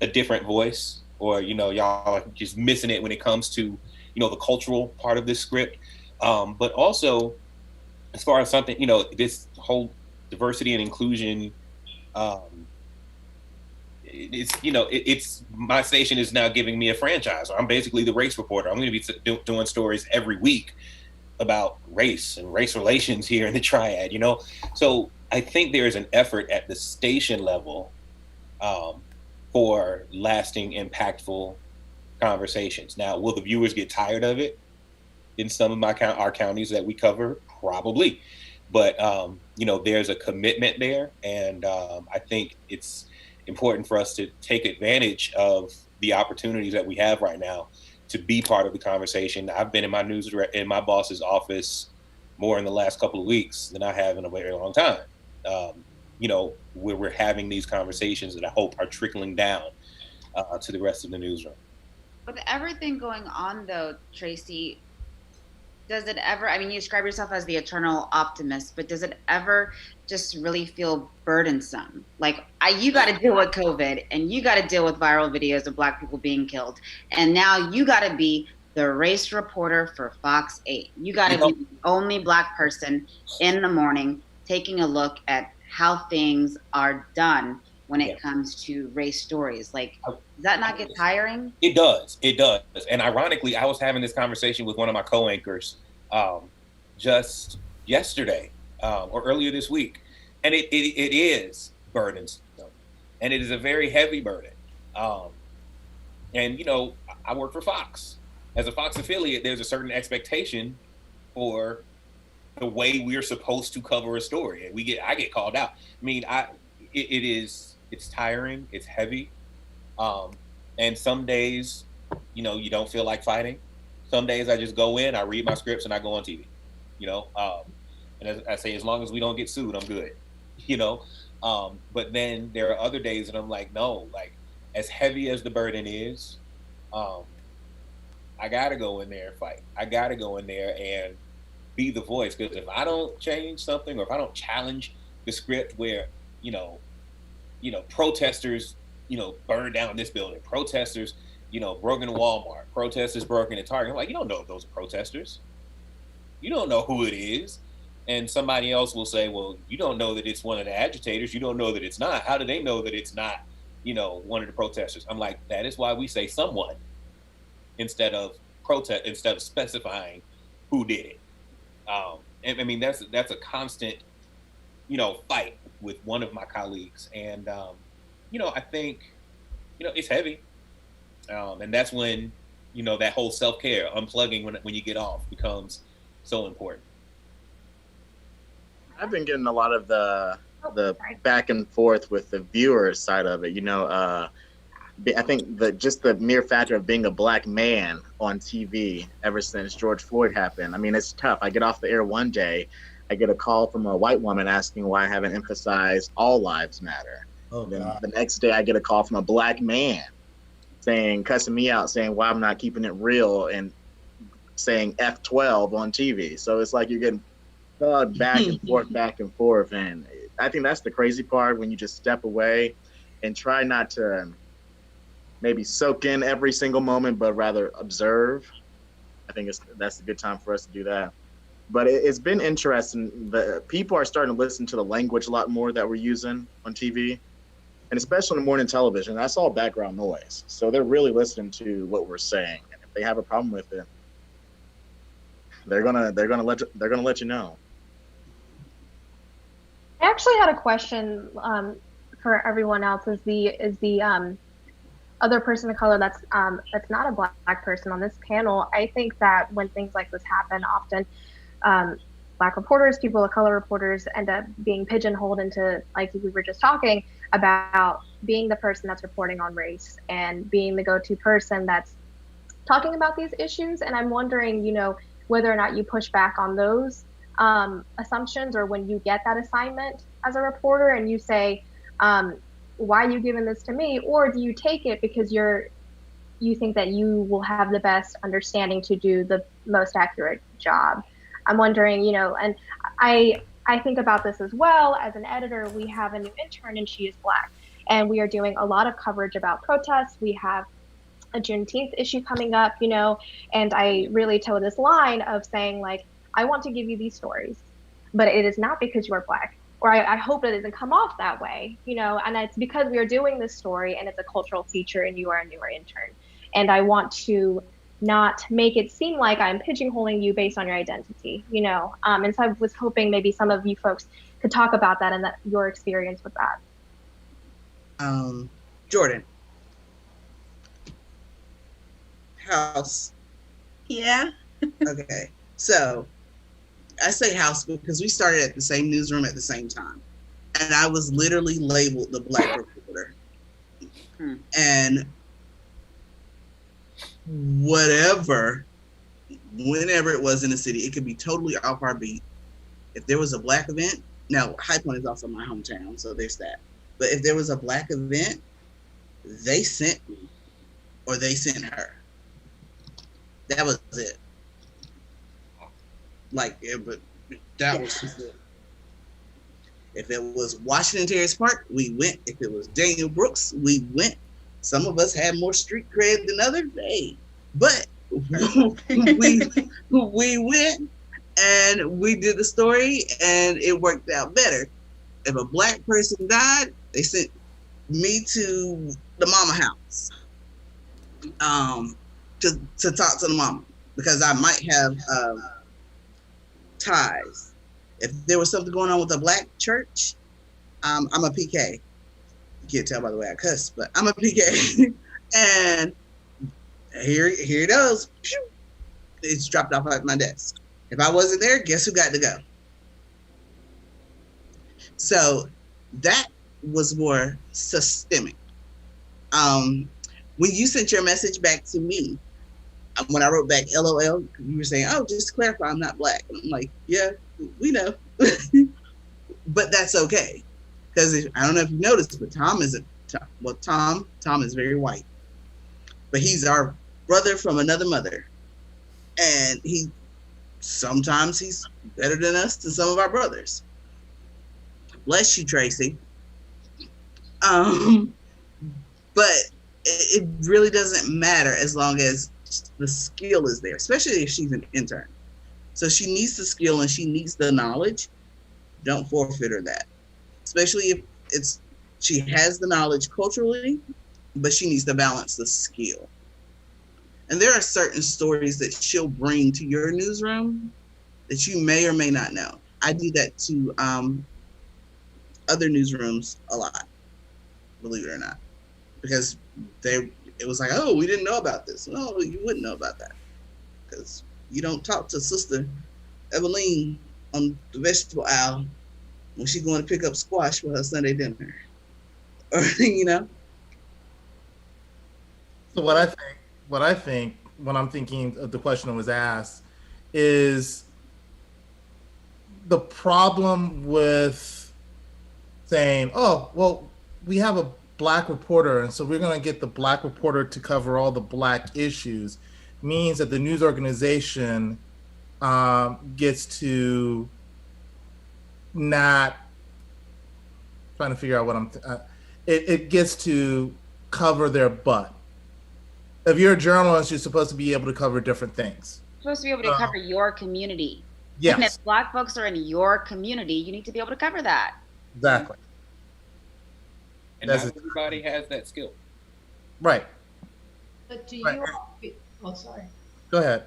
Speaker 13: a different voice, or y'all are just missing it when it comes to the cultural part of this script. But also, as far as something, this whole diversity and inclusion, it's my station is now giving me a franchise. I'm basically the race reporter. I'm going to be doing stories every week about race and race relations here in the Triad. So I think there is an effort at the station level for lasting, impactful conversations. Now, will the viewers get tired of it in some of our counties that we cover? Probably. But, there's a commitment there. And I think it's important for us to take advantage of the opportunities that we have right now to be part of the conversation. I've been in my boss's office more in the last couple of weeks than I have in a very long time. Where we're having these conversations that I hope are trickling down to the rest of the newsroom.
Speaker 9: With everything going on, though, Tracy, does it ever, I mean, you describe yourself as the eternal optimist, but does it ever just really feel burdensome? Like, you got to deal with COVID, and you got to deal with viral videos of Black people being killed, and now you got to be the race reporter for Fox 8. You got to be the only Black person in the morning taking a look at how things are done when it comes to race stories. Like, does that not get tiring?
Speaker 13: It does. And ironically, I was having this conversation with one of my co-anchors just yesterday or earlier this week. And it is burdensome. And it is a very heavy burden. And, I work for Fox. As a Fox affiliate, there's a certain expectation for the way we're supposed to cover a story. And I get called out. I mean, it's tiring, it's heavy. And some days, you don't feel like fighting. Some days I just go in, I read my scripts, and I go on TV. And as I say, as long as we don't get sued, I'm good. But then there are other days that I'm like, no, like, as heavy as the burden is, I gotta go in there and fight. I gotta go in there and be the voice, because if I don't change something, or if I don't challenge the script where protesters burned down this building, protesters broke into Walmart, protesters broke into Target, I'm like, you don't know if those are protesters, you don't know who it is. And somebody else will say, well, you don't know that it's one of the agitators, you don't know that it's not, how do they know that it's not one of the protesters? I'm like, that is why we say someone instead of specifying who did it. And I mean, that's a constant, fight with one of my colleagues. And, I think, it's heavy. And that's when, that whole self-care, unplugging when you get off, becomes so important.
Speaker 10: I've been getting a lot of the back and forth with the viewer side of it. I think just the mere factor of being a Black man on TV ever since George Floyd happened. I mean, it's tough. I get off the air one day, I get a call from a white woman asking why I haven't emphasized all lives matter. Oh, then the next day I get a call from a Black man cussing me out, saying why I'm not keeping it real and saying F12 on TV. So it's like you're getting back and forth. And I think that's the crazy part, when you just step away and try not to maybe soak in every single moment, but rather observe. I think that's a good time for us to do that. But it's been interesting. The people are starting to listen to the language a lot more that we're using on TV, and especially in morning television. That's all background noise, so they're really listening to what we're saying. And if they have a problem with it, they're gonna let you know.
Speaker 11: I actually had a question for everyone else. Is the other person of color that's not a Black person on this panel? I think that when things like this happen, often Black reporters, people of color reporters, end up being pigeonholed into, like we were just talking about, being the person that's reporting on race and being the go-to person that's talking about these issues. And I'm wondering, whether or not you push back on those assumptions, or when you get that assignment as a reporter and you say, why are you giving this to me? Or do you take it because you think that you will have the best understanding to do the most accurate job? I'm wondering, and I think about this as well. As an editor, we have a new intern and she is Black. And we are doing a lot of coverage about protests. We have a Juneteenth issue coming up, and I really toe this line of saying, like, I want to give you these stories, but it is not because you are Black, or I hope it doesn't come off that way, and it's because we are doing this story and it's a cultural feature and you are a newer intern. And I want to not make it seem like I'm pigeonholing you based on your identity, and so I was hoping maybe some of you folks could talk about that and your experience with that.
Speaker 2: Jordan. House.
Speaker 14: Yeah.
Speaker 2: Okay. So I say house because we started at the same newsroom at the same time. And I was literally labeled the Black reporter. And whenever it was in the city, it could be totally off our beat. If there was a Black event, now High Point is also my hometown, so there's that. But if there was a Black event, they sent me or they sent her. That was it. But that was just it. If it was Washington Terrace Park, we went. If it was Daniel Brooks, we went. Some of us had more street cred than others. Hey, but we went and we did the story, and it worked out better. If a Black person died, they sent me to the mama house to talk to the mama, because I might have ties. If there was something going on with a Black church, I'm a PK. You can't tell by the way I cuss, but I'm a PK. And here it goes. It's dropped off at my desk. If I wasn't there, guess who got to go? So that was more systemic. When you sent your message back to me, when I wrote back LOL, you were saying, oh, just to clarify, I'm not Black. And I'm like, yeah, we know. But that's okay. Because I don't know if you noticed, but Tom is very white. But he's our brother from another mother. And sometimes he's better than us than some of our brothers. Bless you, Tracy. But it really doesn't matter as long as the skill is there, especially if she's an intern. So she needs the skill and she needs the knowledge. Don't forfeit her that. Especially if she has the knowledge culturally, but she needs to balance the skill. And there are certain stories that she'll bring to your newsroom that you may or may not know. I do that to other newsrooms a lot, believe it or not, because it was like, oh, we didn't know about this. No, you wouldn't know about that because you don't talk to Sister Eveline on the vegetable aisle when she's going to pick up squash for her Sunday dinner, or
Speaker 7: So what I think when I'm thinking of the question that was asked is the problem with saying, oh, well, we have a Black reporter, and so we're going to get the Black reporter to cover all the Black issues, means that the news organization gets to not trying to figure out what it gets to cover their butt. If you're a journalist, you're supposed to be able to cover different things.
Speaker 9: You're supposed to be able to cover your community.
Speaker 7: Yes.
Speaker 9: And if Black folks are in your community, you need to be able to cover that.
Speaker 7: Exactly.
Speaker 13: And not everybody has that skill.
Speaker 7: Right.
Speaker 12: But do you all oh, sorry.
Speaker 7: Go ahead.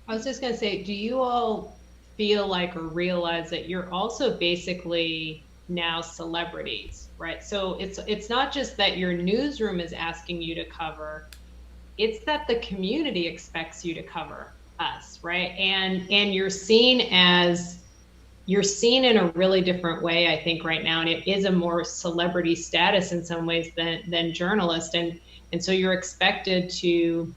Speaker 12: I was just going to say, do you all feel like or realize that you're also basically now celebrities, right? So it's not just that your newsroom is asking you to cover, it's that the community expects you to cover us, right? And you're seen in a really different way, I think, right now. And it is a more celebrity status in some ways than journalist. And so you're expected to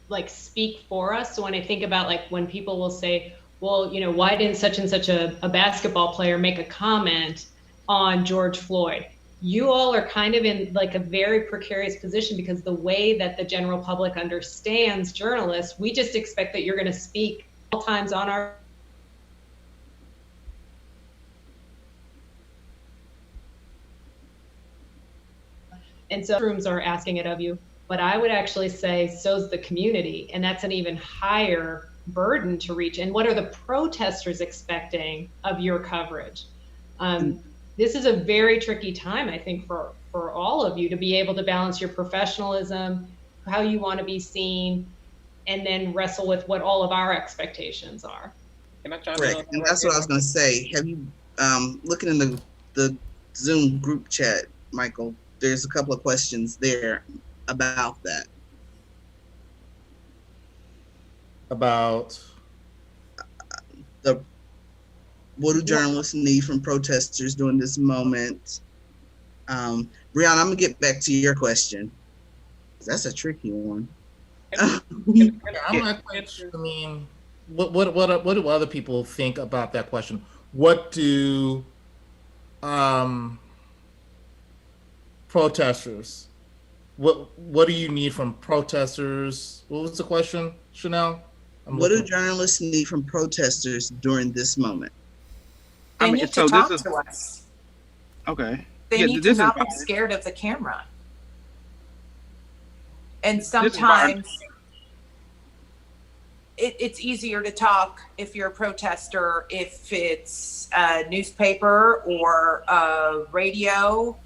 Speaker 12: like speak for us. So when I think about like when people will say, well, why didn't such and such a basketball player make a comment on George Floyd? you all are kind of in like a very precarious position because the way that the general public understands journalists, we just expect that you're going to speak all times on our and so rooms are asking it of you. But I would actually say so's the community, and that's an even higher burden to reach. And what are the protesters expecting of your coverage? This is a very tricky time, I think, for all of you to be able to balance your professionalism, how you want to be seen, and then wrestle with what all of our expectations are.
Speaker 13: Can I chime
Speaker 2: Correct. And that's what I was going to say. Have you, looking in the Zoom group chat, Michael, there's a couple of questions there about that.
Speaker 7: About
Speaker 2: what do journalists need from protesters during this moment? Brianna, I'm gonna get back to your question. That's a tricky one.
Speaker 7: I mean, what do other people think about that question? What do protesters? What do you need from protesters? What was the question, Chanel?
Speaker 2: What do journalists need from protesters during this moment?
Speaker 8: They need to talk to us.
Speaker 16: Okay.
Speaker 8: They need to not be scared of the camera. And sometimes it's easier to talk if you're a protester, if it's a newspaper or a radio.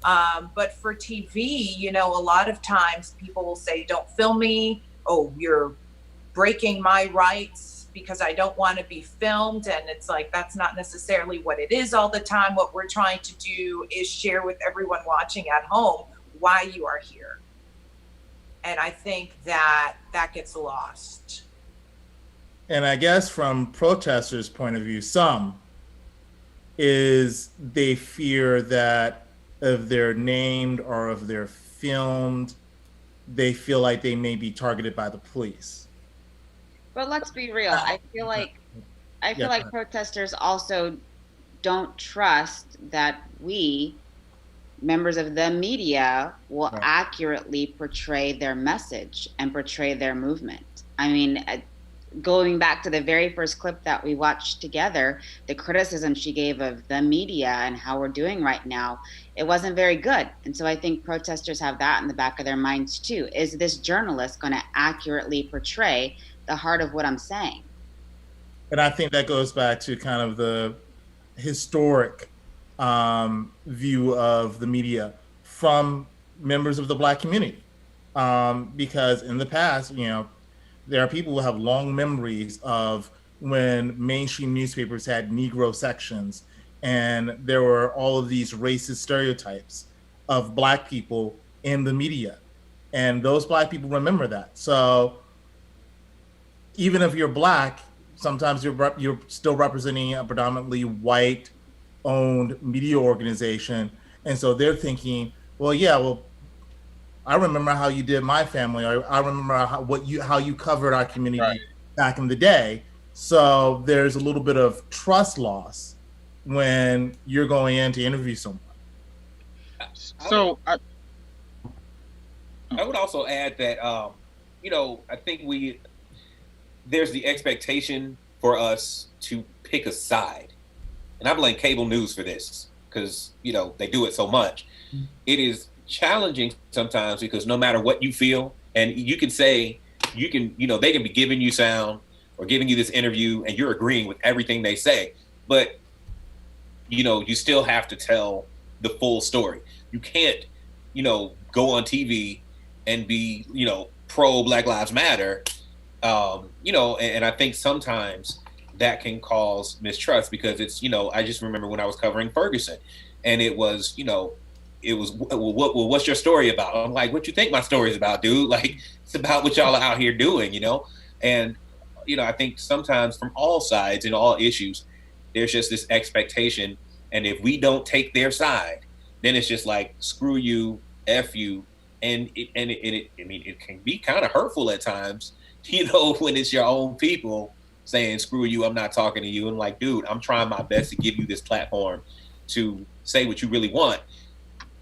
Speaker 8: But for TV, you know, a lot of times people will say, don't film me. Oh, you're breaking my rights because I don't want to be filmed. And it's like, that's not necessarily what it is all the time. What we're trying to do is share with everyone watching at home why you are here. And I think that gets lost.
Speaker 7: And I guess from protesters' point of view, some is they fear that if they're named or if they're filmed, they feel like they may be targeted by the police.
Speaker 9: But let's be real. I feel like protesters also don't trust that we, members of the media, will accurately portray their message and portray their movement. I mean, going back to the very first clip that we watched together, the criticism she gave of the media and how we're doing right now, it wasn't very good. And so I think protesters have that in the back of their minds too. Is this journalist going to accurately portray the heart of what I'm saying?
Speaker 7: And I think that goes back to kind of the historic view of the media from members of the Black community. Because in the past, you know, there are people who have long memories of when mainstream newspapers had Negro sections and there were all of these racist stereotypes of Black people in the media. And those Black people remember that. So even if you're Black, sometimes you're still representing a predominantly white-owned media organization. And so they're thinking, well, yeah, well, I remember how you did my family, or I remember how you covered our community back in the day. So there's a little bit of trust loss when you're going in to interview someone.
Speaker 16: So
Speaker 13: I would also add that you know, I think there's the expectation for us to pick a side, and I blame cable news for this because you know they do it so much. It is challenging sometimes because no matter what you feel, and you can say, you know, they can be giving you sound or giving you this interview and you're agreeing with everything they say, but you know, you still have to tell the full story. You can't, you know, go on TV and be, you know, pro Black Lives Matter, you know, and I think sometimes that can cause mistrust because it's, you know, I just remember when I was covering Ferguson and it was, you know, it was, well, what's your story about? I'm like, what you think my story is about, dude? Like, it's about what y'all are out here doing, you know? And, you know, I think sometimes from all sides in all issues, there's just this expectation. And if we don't take their side, then it's just like, screw you, F you. And it can be kind of hurtful at times, you know, when it's your own people saying, screw you, I'm not talking to you. And like, dude, I'm trying my best to give you this platform to say what you really want.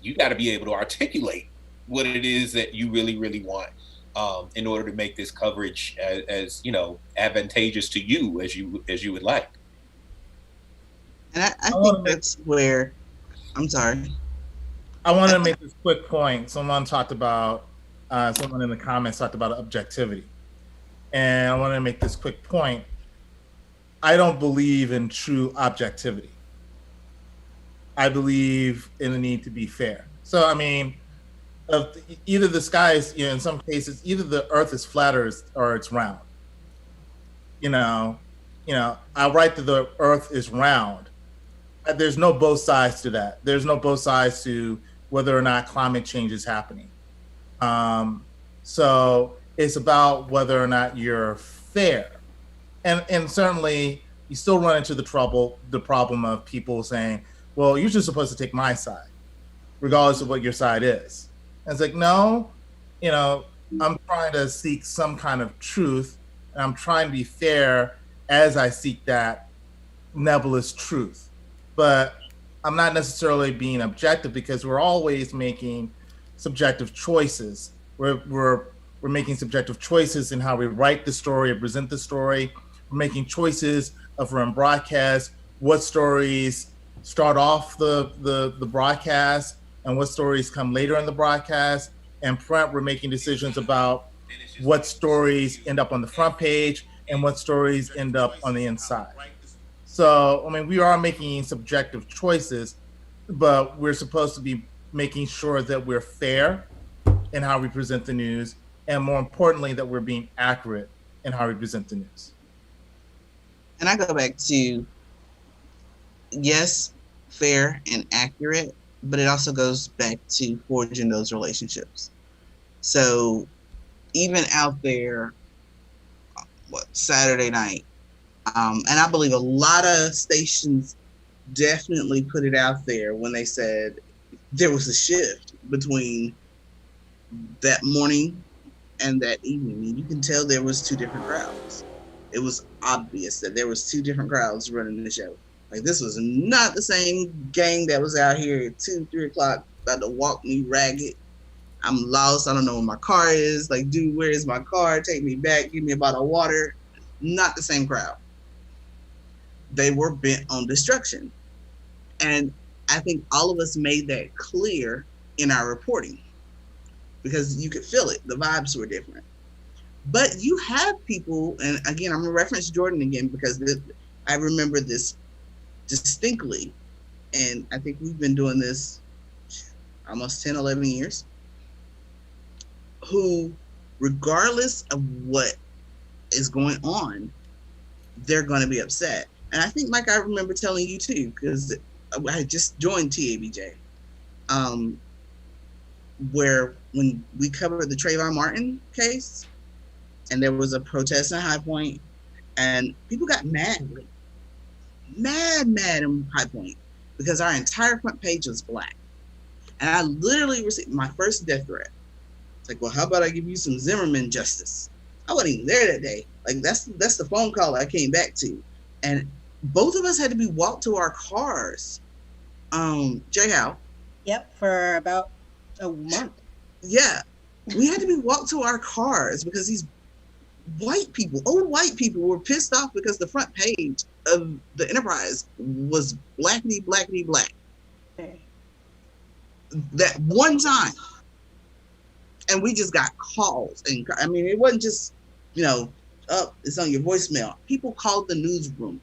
Speaker 13: you got to be able to articulate what it is that you really, really want in order to make this coverage as advantageous to you as you would like.
Speaker 2: And I think that's where, I'm sorry.
Speaker 7: I want to make this quick point. Someone in the comments talked about objectivity. And I want to make this quick point. I don't believe in true objectivity. I believe in the need to be fair. So, I mean, either the sky is, in some cases, either the earth is flat or it's round. I write that the earth is round. There's no both sides to that. There's no both sides to whether or not climate change is happening. So it's about whether or not you're fair. And certainly you still run into the problem of people saying, well, you're just supposed to take my side, regardless of what your side is. And it's like, no, I'm trying to seek some kind of truth, and I'm trying to be fair as I seek that nebulous truth. But I'm not necessarily being objective, because we're always making subjective choices. We're making subjective choices in how we write the story or present the story. We're making choices of when broadcast, what stories start off the broadcast and what stories come later in the broadcast. And print, we're making decisions about what stories end up on the front page and what stories end up on the inside. So, I mean, we are making subjective choices, but we're supposed to be making sure that we're fair in how we present the news, and more importantly, that we're being accurate in how we present the news.
Speaker 2: And I go back to, yes, fair and accurate, but it also goes back to forging those relationships. So even out there, Saturday night, and I believe a lot of stations definitely put it out there when they said there was a shift between that morning and that evening. And you can tell there was two different crowds. It was obvious that there was two different crowds running the show. Like, this was not the same gang that was out here at 2, 3 o'clock about to walk me ragged. I'm lost. I don't know where my car is. Like, dude, where is my car? Take me back. Give me a bottle of water. Not the same crowd. They were bent on destruction. And I think all of us made that clear in our reporting, because you could feel it. The vibes were different. But you have people, and again, I'm going to reference Jordan again, because I remember this distinctly. And I think we've been doing this almost 10, 11 years. Who, regardless of what is going on, they're going to be upset. And I think, Mike, I remember telling you too, because I had just joined TABJ, where when we covered the Trayvon Martin case, and there was a protest in High Point, and people got mad in High Point, because our entire front page was black. And I literally received my first death threat. It's like, well, how about I give you some Zimmerman justice? I wasn't even there that day. Like, that's the phone call I came back to. And both of us had to be walked to our cars. Jay Howe.
Speaker 14: Yep, for about a month.
Speaker 2: Yeah. We had to be walked to our cars because these old white people were pissed off because the front page of the Enterprise was blackity black.
Speaker 14: Okay.
Speaker 2: That one time. And we just got calls. And I mean, it wasn't just, it's on your voicemail. People called the newsroom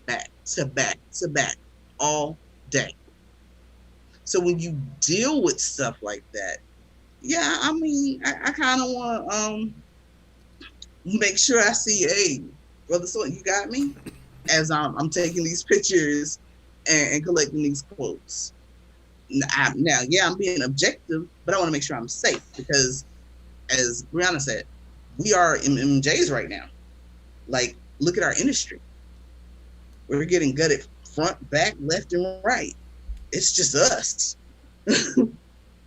Speaker 2: back to back all day. So when you deal with stuff like that, yeah, I mean, I kind of want to make sure I see, hey, Brother So, you got me? As I'm taking these pictures and collecting these quotes. Now, yeah, I'm being objective, but I want to make sure I'm safe, because, as Brianna said, we are MJs right now. Like, look at our industry. We're getting gutted front, back, left, and right. It's just us.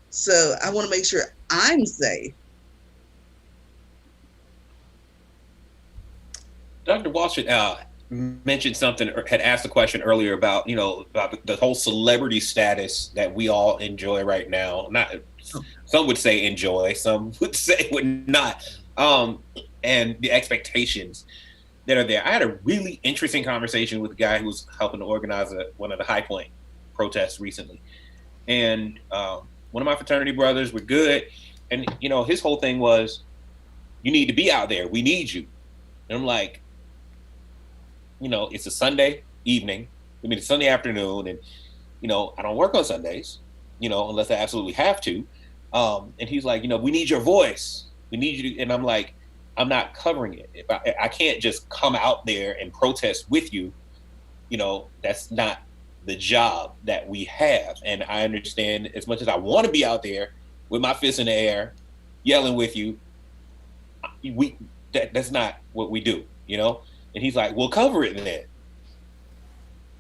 Speaker 2: So I want to make sure I'm safe.
Speaker 13: Dr. Walsh, mentioned something or had asked a question earlier about, about the whole celebrity status that we all enjoy right now. Not some would say enjoy, some would say would not. And the expectations that are there. I had a really interesting conversation with a guy who was helping to organize one of the High Point protests recently. And one of my fraternity brothers were good. And, his whole thing was, you need to be out there. We need you. And I'm like, it's a Sunday evening. It's Sunday afternoon. And, I don't work on Sundays, unless I absolutely have to. And he's like, we need your voice. We need you to, and I'm like, I'm not covering it. If I can't just come out there and protest with you, that's not the job that we have. And I understand, as much as I want to be out there with my fists in the air, yelling with you, that's not what we do, And he's like, well, cover it then.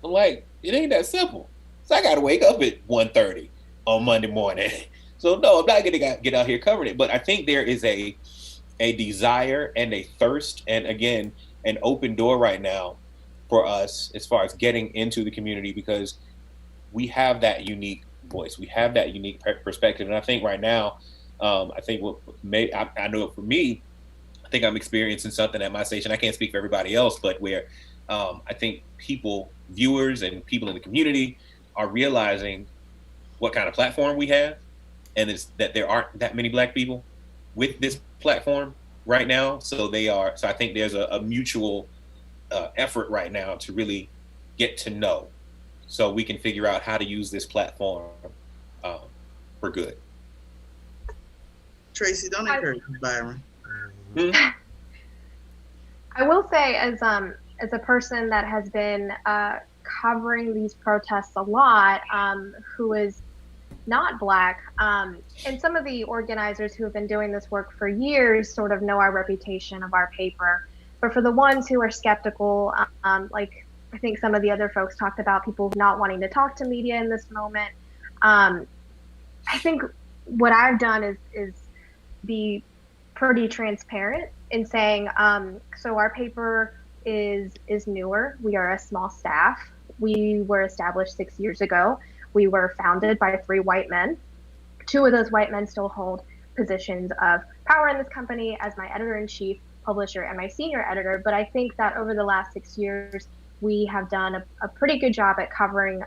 Speaker 13: I'm like, it ain't that simple. So I got to wake up at 1:30 on Monday morning. So no, I'm not going to get out here covering it. But I think there is a desire and a thirst, and again, an open door right now for us as far as getting into the community, because we have that unique voice, we have that unique perspective. And I think right now, I think I know for me, I think I'm experiencing something at my station. I can't speak for everybody else, but where I think viewers and people in the community are realizing what kind of platform we have, and it's that there aren't that many Black people with this platform right now. So I think there's a mutual effort right now to really get to know, so we can figure out how to use this platform for good.
Speaker 2: Tracy, don't encourage Byron.
Speaker 11: I will say, as a person that has been covering these protests a lot, who is not Black, and some of the organizers who have been doing this work for years sort of know our reputation of our paper. But for the ones who are skeptical, like I think some of the other folks talked about, people not wanting to talk to media in this moment, I think what I've done is be pretty transparent in saying, so our paper is newer. We are a small staff. We were established 6 years ago. We were founded by 3 white men. 2 of those white men still hold positions of power in this company as my editor-in-chief, publisher, and my senior editor. But I think that over the last 6 years, we have done a pretty good job at covering,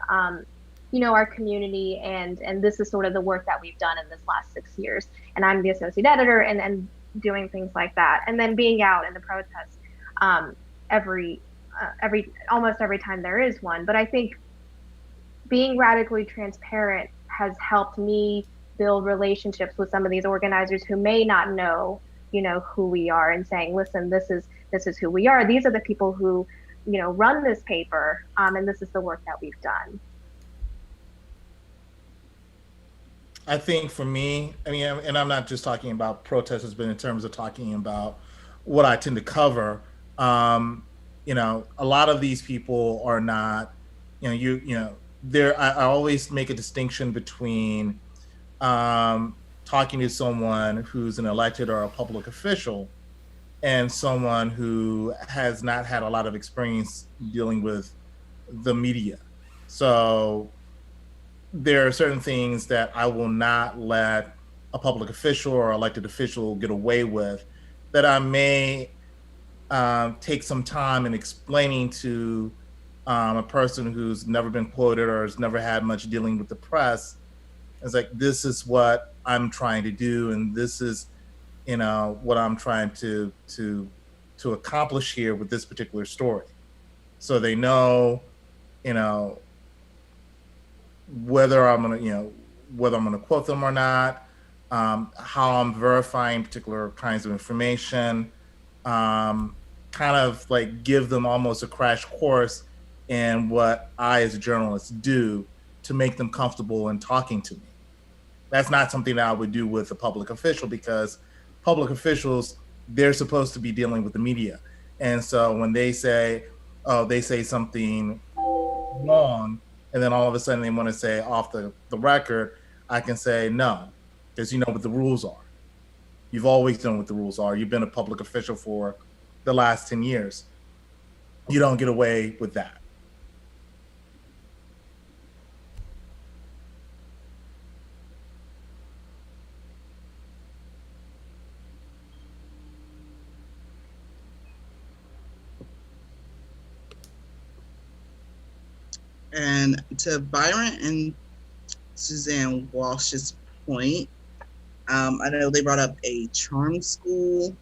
Speaker 11: our community, and this is sort of the work that we've done in this last 6 years. And I'm the associate editor and doing things like that, and then being out in the protests almost every time there is one. But I think being radically transparent has helped me build relationships with some of these organizers who may not know, who we are, and saying, listen, this is who we are. These are the people who, run this paper, and this is the work that we've done.
Speaker 7: I think for me, and I'm not just talking about protesters, but in terms of talking about what I tend to cover, a lot of these people are not, I always make a distinction between talking to someone who's an elected or a public official and someone who has not had a lot of experience dealing with the media. So there are certain things that I will not let a public official or elected official get away with, that I may take some time in explaining to a person who's never been quoted or has never had much dealing with the press. It's like, this is what I'm trying to do, and this is, what I'm trying to accomplish here with this particular story. So they know, whether I'm gonna quote them or not, how I'm verifying particular kinds of information, kind of like give them almost a crash course in what I as a journalist do to make them comfortable in talking to me. That's not something that I would do with a public official, because public officials, they're supposed to be dealing with the media. And so when they say something wrong, and then all of a sudden they want to say off the record, I can say no, because you know what the rules are. You've always known what the rules are. You've been a public official for the last 10 years. you don't get away with that.
Speaker 2: And to Byron and Suzanne Walsh's point, I know they brought up a charm school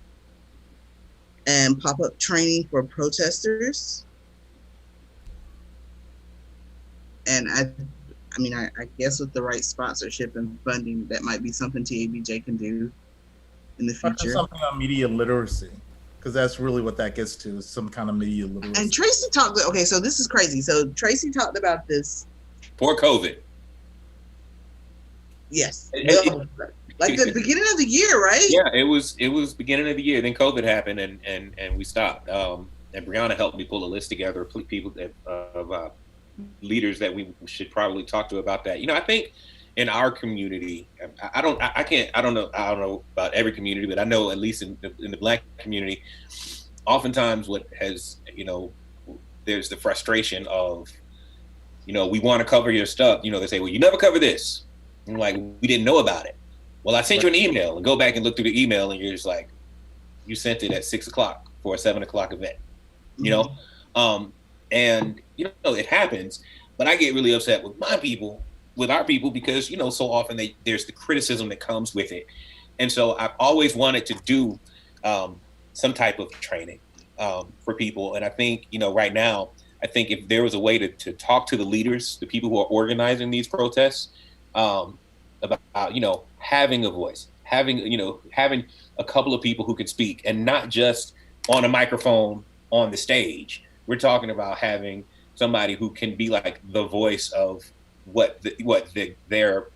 Speaker 2: and pop-up training for protesters. And I guess with the right sponsorship and funding, that might be something TABJ can do in the future.
Speaker 7: Something on media literacy, because that's really what that gets to, is some kind of media literacy.
Speaker 2: And Tracy talked, okay, so this is crazy. So Tracy talked about this.
Speaker 13: For COVID.
Speaker 2: Yes. Well, like the beginning of the year, right?
Speaker 13: Yeah, it was beginning of the year. Then COVID happened, and we stopped. And Brianna helped me pull a list together of people of leaders that we should probably talk to about that. I think in our community, I don't know about every community, but I know at least in the Black community, oftentimes what has, there's the frustration of, we want to cover your stuff. They say, well, you never cover this. And like, we didn't know about it. Well, I sent you an email, and go back and look through the email, and you're just like, you sent it at 6:00 for a 7:00 event, and it happens. But I get really upset with our people, because so often there's the criticism that comes with it, and so I've always wanted to do some type of training for people, and I think right now, I think if there was a way to talk to the leaders, the people who are organizing these protests, about having a voice, having a couple of people who can speak, and not just on a microphone on the stage. We're talking about having somebody who can be like the voice of what their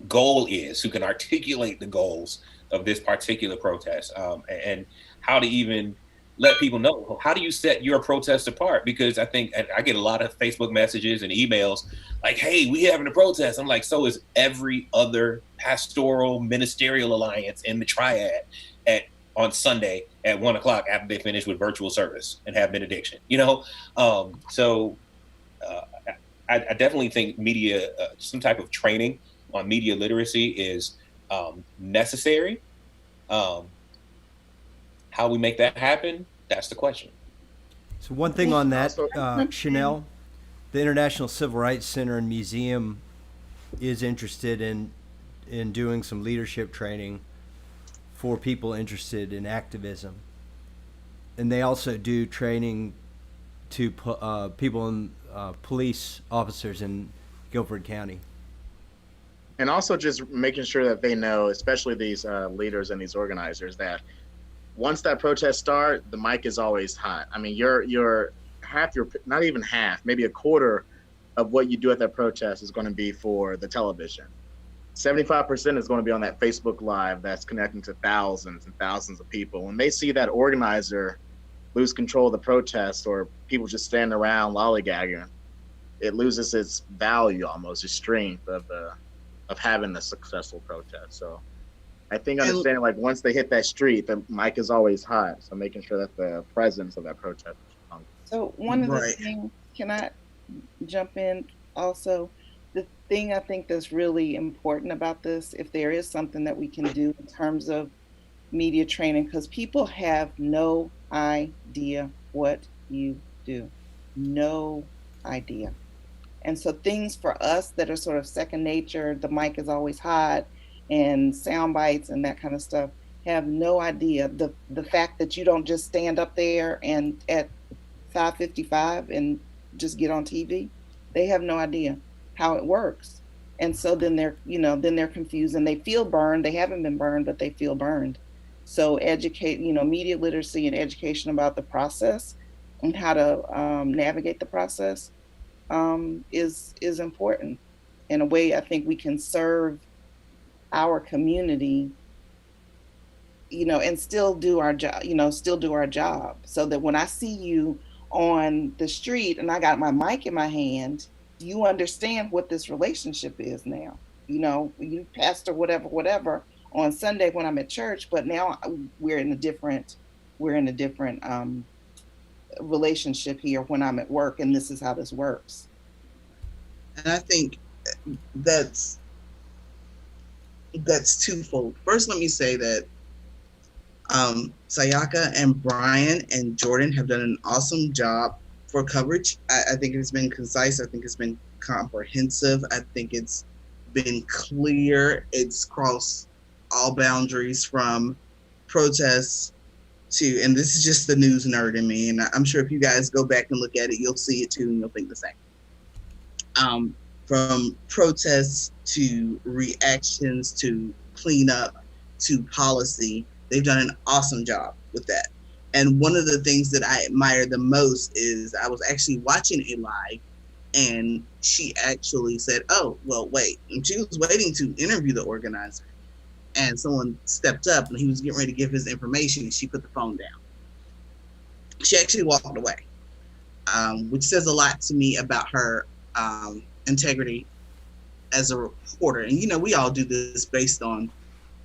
Speaker 13: goal is, who can articulate the goals of this particular protest, and how to even let people know, how do you set your protest apart? Because I think I get a lot of Facebook messages and emails like, hey, we having a protest. I'm like, so is every other pastoral ministerial alliance in the triad on Sunday at 1:00 after they finish with virtual service and have benediction, so I definitely think media, some type of training on media literacy is necessary. How we make that happen, that's the question.
Speaker 17: So one thing on that, Chanel, the International Civil Rights Center and Museum is interested in doing some leadership training for people interested in activism. And they also do training to people in police officers in Guilford County.
Speaker 10: And also just making sure that they know, especially these leaders and these organizers, that once that protest starts, the mic is always hot. I mean, you're half not even half, maybe a quarter of what you do at that protest is going to be for the television. 75% is going to be on that Facebook Live that's connecting to thousands and thousands of people. When they see that organizer lose control of the protest, or people just standing around lollygagging, it loses its value, almost its strength of having a successful protest. So I think understanding, like, once they hit that street, the mic is always hot. So making sure that the presence of that protest is strong.
Speaker 15: So one of the things, can I jump in also? The thing I think that's really important about this, if there is something that we can do in terms of media training, because people have no idea what you do. No idea. And so things for us that are sort of second nature, the mic is always hot, and sound bites and that kind of stuff, have no idea. The fact that you don't just stand up there and at 5:55 and just get on TV, they have no idea how it works. And so then they're confused and they feel burned. They haven't been burned, but they feel burned. So media literacy and education about the process and how to navigate the process is important. In a way, I think we can serve our community, and still do our job, so that when I see you on the street and I got my mic in my hand, you understand what this relationship is now. You pastor whatever on Sunday when I'm at church, but now we're in a different relationship here when I'm at work, and this is how this works.
Speaker 2: And I think that's twofold. First, let me say that Sayaka and Brian and Jordan have done an awesome job for coverage. I think it's been concise. I think it's been comprehensive. I think it's been clear. It's crossed all boundaries from protests to, and this is just the news nerd in me, and I'm sure if you guys go back and look at it, you'll see it too, and you'll think the same. From protests to reactions to cleanup to policy, they've done an awesome job with that. And one of the things that I admire the most is I was actually watching a live, and she actually said, "Oh, well, wait." And she was waiting to interview the organizer, and someone stepped up, and he was getting ready to give his information, and she put the phone down. She actually walked away, which says a lot to me about her integrity as a reporter. And you know, we all do this based on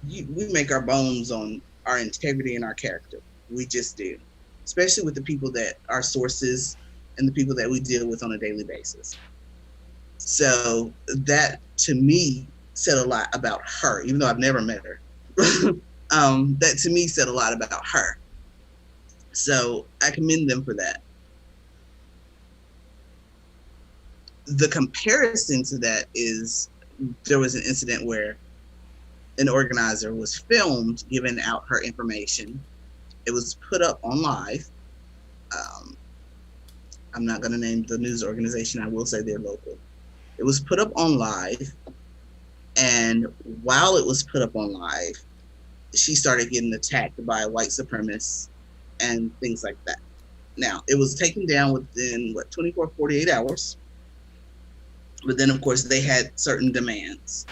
Speaker 2: we make our bones on our integrity and our character. We just do, especially with the people that are sources and the people that we deal with on a daily basis. So that to me said a lot about her, even though I've never met her. That to me said a lot about her. So I commend them for that. The comparison to that is there was an incident where an organizer was filmed giving out her information. It was put up on live. I'm not going to name the news organization. I will say they're local. It was put up on live. And while it was put up on live, she started getting attacked by white supremacists and things like that. Now, it was taken down within, 24, 48 hours. But then, of course, they had certain demands.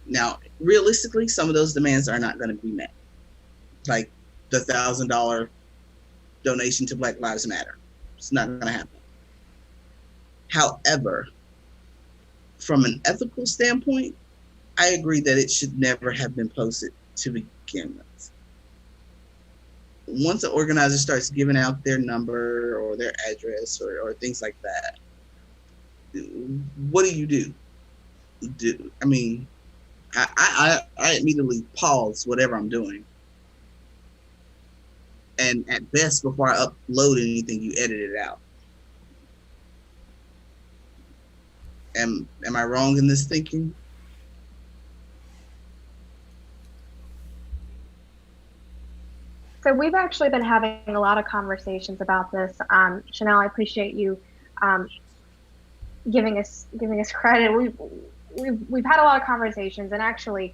Speaker 2: Now, realistically, some of those demands are not going to be met. Like the $1,000 donation to Black Lives Matter. It's not going to happen. However, from an ethical standpoint, I agree that it should never have been posted to begin with. Once an organizer starts giving out their number or their address or things like that, what do you do? I mean, I immediately pause whatever I'm doing. And at best, before I upload anything, you edit it out. Am I wrong in this thinking?
Speaker 11: So we've actually been having a lot of conversations about this. Chanel, I appreciate you giving us credit. We've had a lot of conversations, and actually,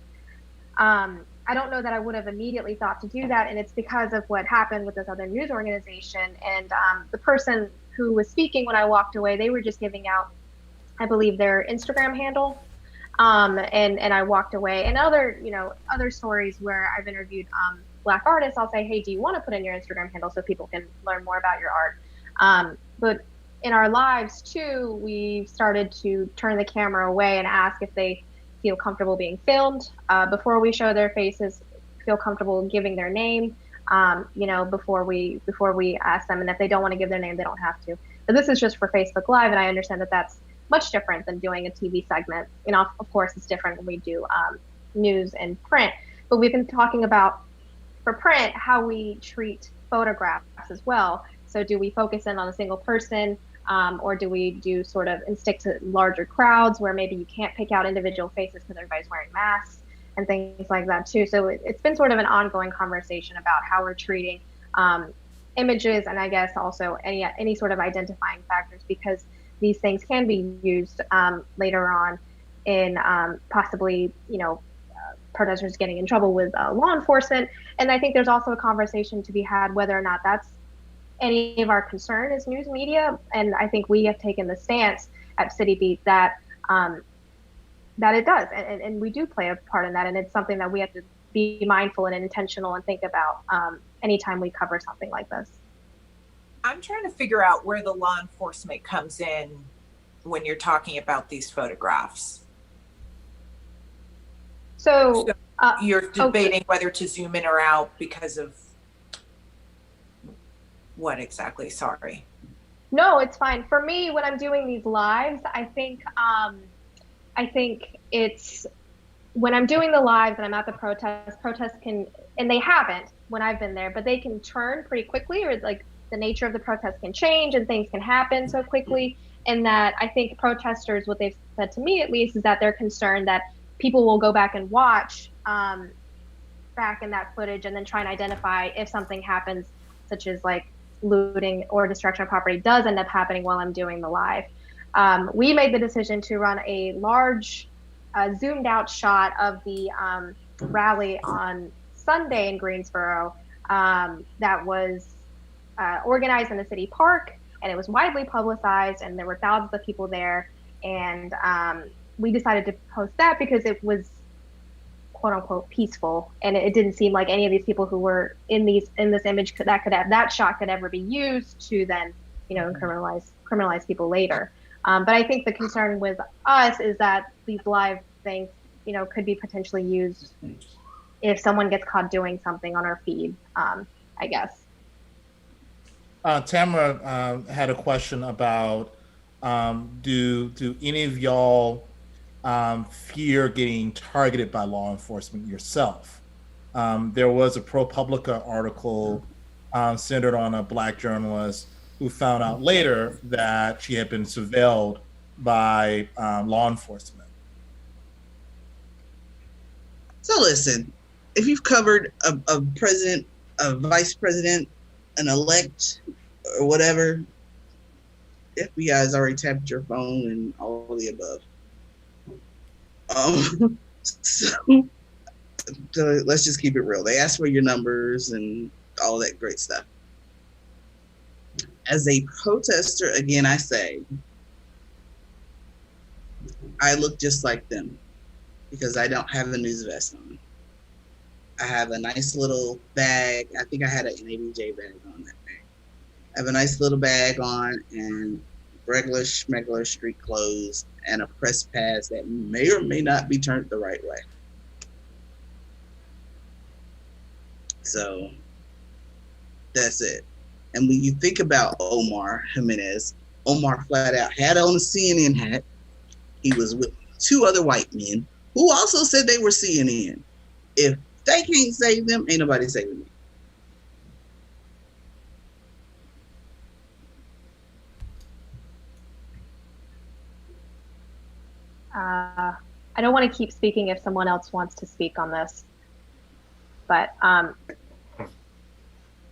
Speaker 11: I don't know that I would have immediately thought to do that, and it's because of what happened with this other news organization. And the person who was speaking when I walked away, they were just giving out, I believe, their Instagram handle, and I walked away. And other stories where I've interviewed Black artists, I'll say, hey, do you want to put in your Instagram handle so people can learn more about your art? But in our lives too, we started to turn the camera away and ask if they feel comfortable being filmed before we show their faces, feel comfortable giving their name, before we ask them. And if they don't want to give their name, they don't have to. But this is just for Facebook Live, and I understand that that's much different than doing a TV segment. Of course, it's different when we do news and print. But we've been talking about, for print, how we treat photographs as well. So do we focus in on a single person, or do we do sort of and stick to larger crowds where maybe you can't pick out individual faces because everybody's wearing masks and things like that too. So it's been sort of an ongoing conversation about how we're treating images, and I guess also any sort of identifying factors, because these things can be used later on in possibly, protesters getting in trouble with law enforcement. And I think there's also a conversation to be had whether or not that's any of our concern as news media. And I think we have taken the stance at City Beat that it does, and we do play a part in that. And it's something that we have to be mindful and intentional and think about anytime we cover something like this.
Speaker 8: I'm trying to figure out where the law enforcement comes in when you're talking about these photographs. So you're debating whether to zoom in or out because of. What exactly? Sorry.
Speaker 11: No, it's fine. For me, when I'm doing these lives, I think it's when I'm doing the lives and I'm at the protests can, and they haven't when I've been there, but they can turn pretty quickly, or like the nature of the protest can change and things can happen so quickly. And that I think protesters, what they've said to me at least, is that they're concerned that people will go back and watch back in that footage and then try and identify if something happens, such as like looting or destruction of property does end up happening while I'm doing the live. We made the decision to run a large zoomed out shot of the rally on Sunday in Greensboro that was organized in the city park, and it was widely publicized, and there were thousands of people there. And we decided to post that because it was quote unquote peaceful, and it didn't seem like any of these people who were in this image that shot could ever be used to then, criminalize people later. But I think the concern with us is that these live things, could be potentially used if someone gets caught doing something on our feed, I guess.
Speaker 7: Tamara had a question about do any of y'all fear getting targeted by law enforcement yourself? There was a ProPublica article centered on a Black journalist who found out later that she had been surveilled by law enforcement.
Speaker 2: So listen, if you've covered a president, a vice president, an elect, or whatever, FBI has already tapped your phone and all of the above. So let's just keep it real. They ask for your numbers and all that great stuff. As a protester, again, I say, I look just like them because I don't have a news vest on. I have a nice little bag. I think I had an TABJ bag on that day. I have a nice little bag on and regular schmegular street clothes and a press pass that may or may not be turned the right way. So that's it. And when you think about Omar Jimenez, Omar flat out had on a CNN hat. He was with two other white men who also said they were CNN. If they can't save them, ain't nobody saving them.
Speaker 11: I don't want to keep speaking if someone else wants to speak on this, but I'm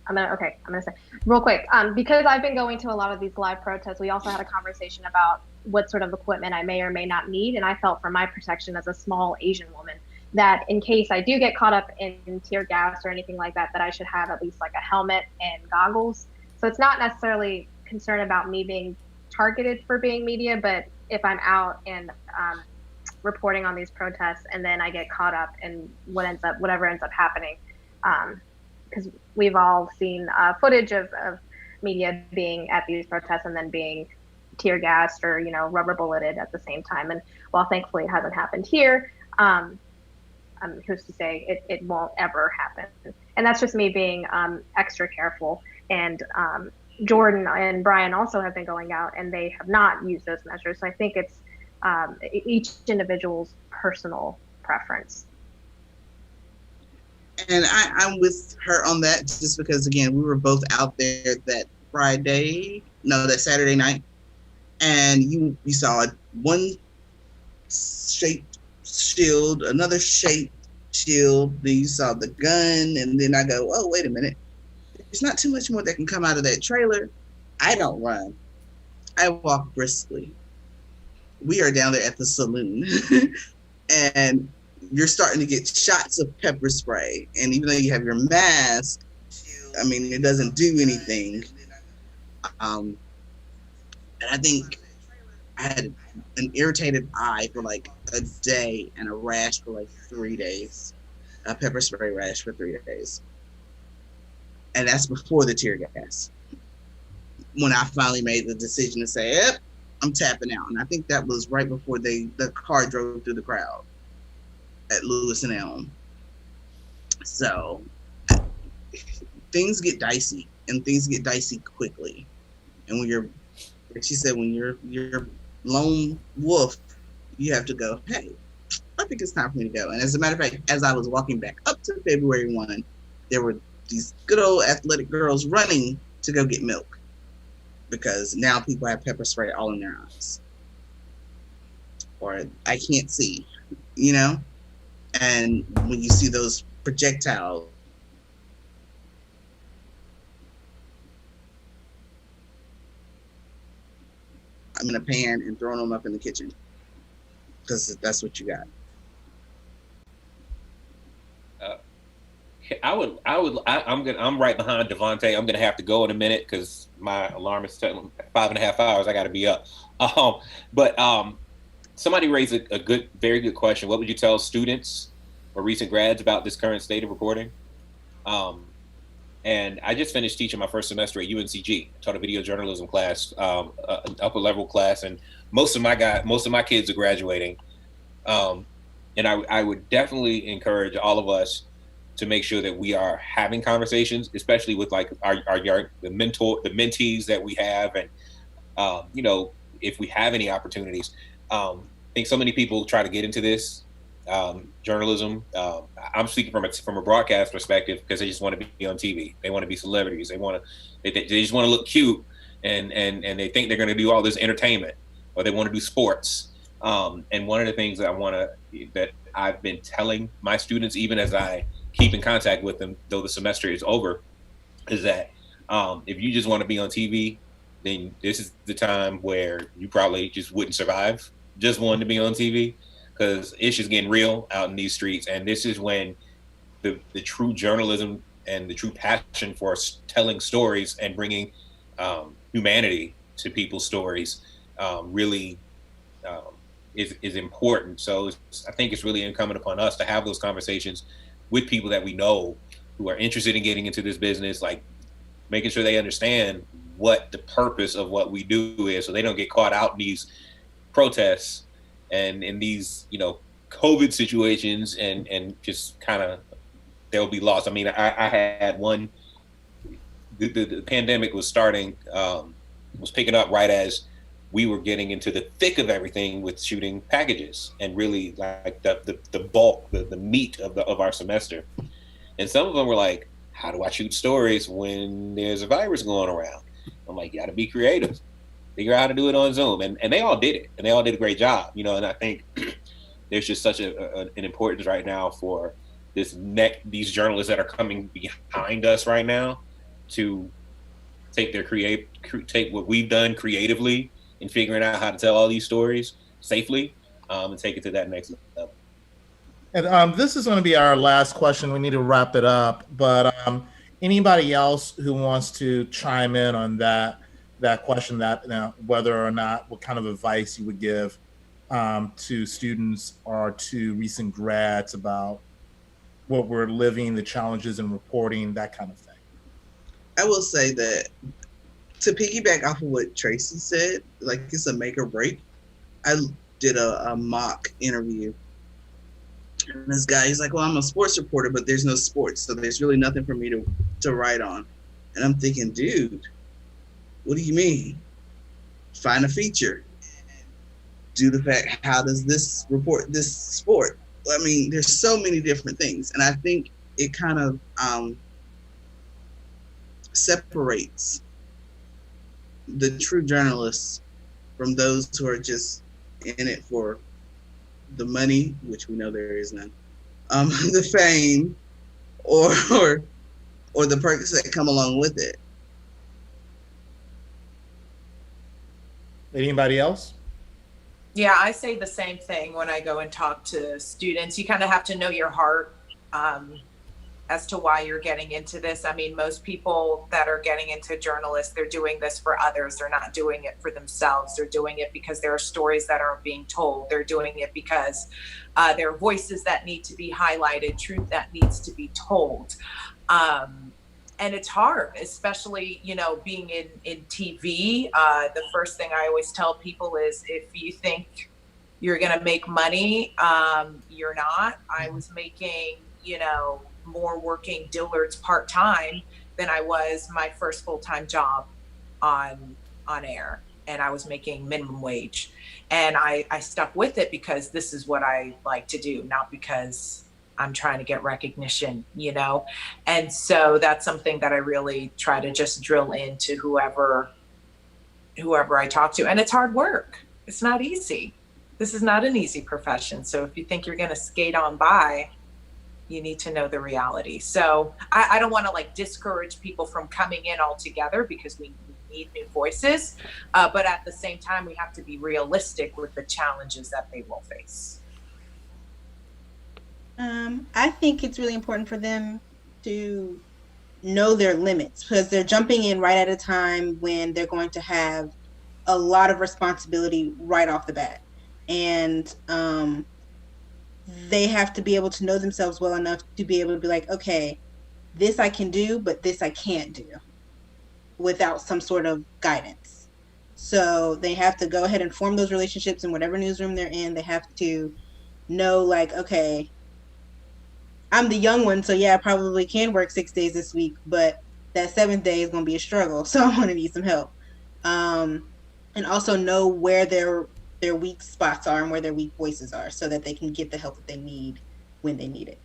Speaker 11: gonna say real quick, because I've been going to a lot of these live protests. We also had a conversation about what sort of equipment I may or may not need, and I felt for my protection as a small Asian woman that in case I do get caught up in tear gas or anything like that, that I should have at least like a helmet and goggles. So it's not necessarily concern about me being targeted for being media, but if I'm out and reporting on these protests and then I get caught up in whatever ends up happening, because we've all seen footage of media being at these protests and then being tear gassed or rubber bulleted at the same time. And while thankfully it hasn't happened here, who's to say it won't ever happen? And that's just me being extra careful. And Jordan and Brian also have been going out and they have not used those measures. So I think it's each individual's personal preference.
Speaker 2: And I'm with her on that just because, again, we were both out there that Saturday night. And you saw one shaped shield, another shaped shield. Then you saw the gun. And then I go, oh, wait a minute. There's not too much more that can come out of that trailer. I don't run. I walk briskly. We are down there at the saloon. And you're starting to get shots of pepper spray. And even though you have your mask, I mean, it doesn't do anything. And I think I had an irritated eye for like a day and a rash for like 3 days. A pepper spray rash for 3 days. And that's before the tear gas. When I finally made the decision to say, yep, I'm tapping out. And I think that was right before the car drove through the crowd at Lewis and Elm. So things get dicey and things get dicey quickly. And when you're, like she said, when you're lone wolf, you have to go, hey, I think it's time for me to go. And as a matter of fact, as I was walking back up to February 1, there were these good old athletic girls running to go get milk because now people have pepper spray all in their eyes. Or I can't see, you know? And when you see those projectiles, I'm in a pan and throwing them up in the kitchen because that's what you got.
Speaker 13: I'm right behind Devontae. I'm gonna have to go in a minute because my alarm is telling 5.5 hours. I got to be up. Somebody raised a very good question. What would you tell students or recent grads about this current state of reporting? And I just finished teaching my first semester at UNCG. I taught a video journalism class, an upper level class, and most of my kids are graduating. And I would definitely encourage all of us to make sure that we are having conversations, especially with like the mentees that we have, and if we have any opportunities. I think so many people try to get into this journalism. I'm speaking from a broadcast perspective because they just want to be on TV. They want to be celebrities. They just want to look cute, and they think they're going to do all this entertainment, or they want to do sports. And one of the things that I've been telling my students, even as I keep in contact with them, though the semester is over, is that if you just want to be on TV, then this is the time where you probably just wouldn't survive just wanting to be on TV, because it's just getting real out in these streets. And this is when the true journalism and the true passion for telling stories and bringing humanity to people's stories really is important. So I think it's really incumbent upon us to have those conversations with people that we know who are interested in getting into this business, like making sure they understand what the purpose of what we do is, so they don't get caught out in these protests and in these, COVID situations and just kind of, they'll be lost. I mean, I had one, the pandemic was starting, was picking up right as we were getting into the thick of everything with shooting packages and really like the bulk, the meat of our semester. And some of them were like, how do I shoot stories when there's a virus going around? I'm like, you got to be creative, figure out how to do it on Zoom. And they all did it, and they all did a great job, and I think there's just such an importance right now for these journalists that are coming behind us right now to take what we've done creatively in figuring out how to tell all these stories safely, and take it to that next level.
Speaker 7: And this is going to be our last question. We need to wrap it up. But anybody else who wants to chime in on that question, that whether or not, what kind of advice you would give to students or to recent grads about what we're living, the challenges in reporting, that kind of thing?
Speaker 2: I will say that, to piggyback off of what Tracy said, like it's a make or break. I did a mock interview, and this guy, he's like, well, I'm a sports reporter, but there's no sports, so there's really nothing for me to write on. And I'm thinking, dude, what do you mean? Find a feature. Do the fact, how does this report this sport? I mean, there's so many different things. And I think it kind of separates the true journalists from those who are just in it for the money, which we know there is none, the fame, or the perks that come along with it.
Speaker 7: Anybody else?
Speaker 8: Yeah, I say the same thing when I go and talk to students. You kind of have to know your heart as to why you're getting into this. I mean, most people that are getting into journalists, they're doing this for others. They're not doing it for themselves. They're doing it because there are stories that aren't being told. They're doing it because there are voices that need to be highlighted, truth that needs to be told. And it's hard, especially, being in TV. The first thing I always tell people is, if you think you're going to make money, you're not. I was making, more working Dillard's part-time than I was my first full-time job on air, and I was making minimum wage. And I stuck with it because this is what I like to do, not because I'm trying to get recognition, you know? And so that's something that I really try to just drill into whoever I talk to. And it's hard work. It's not easy. This is not an easy profession. So if you think you're going to skate on by, you need to know the reality. So I don't want to like discourage people from coming in altogether, because we need new voices. But at the same time, we have to be realistic with the challenges that they will face.
Speaker 14: I think it's really important for them to know their limits, because they're jumping in right at a time when they're going to have a lot of responsibility right off the bat. And they have to be able to know themselves well enough to be able to be like, okay, this I can do, but this I can't do, without some sort of guidance. So they have to go ahead and form those relationships in whatever newsroom they're in. They have to know, like, okay, I'm the young one, so yeah, I probably can work 6 days this week, but that 7th day is going to be a struggle, so I'm going to need some help. And also know where their weak spots are and where their weak voices are, so that they can get the help that they need when they need it.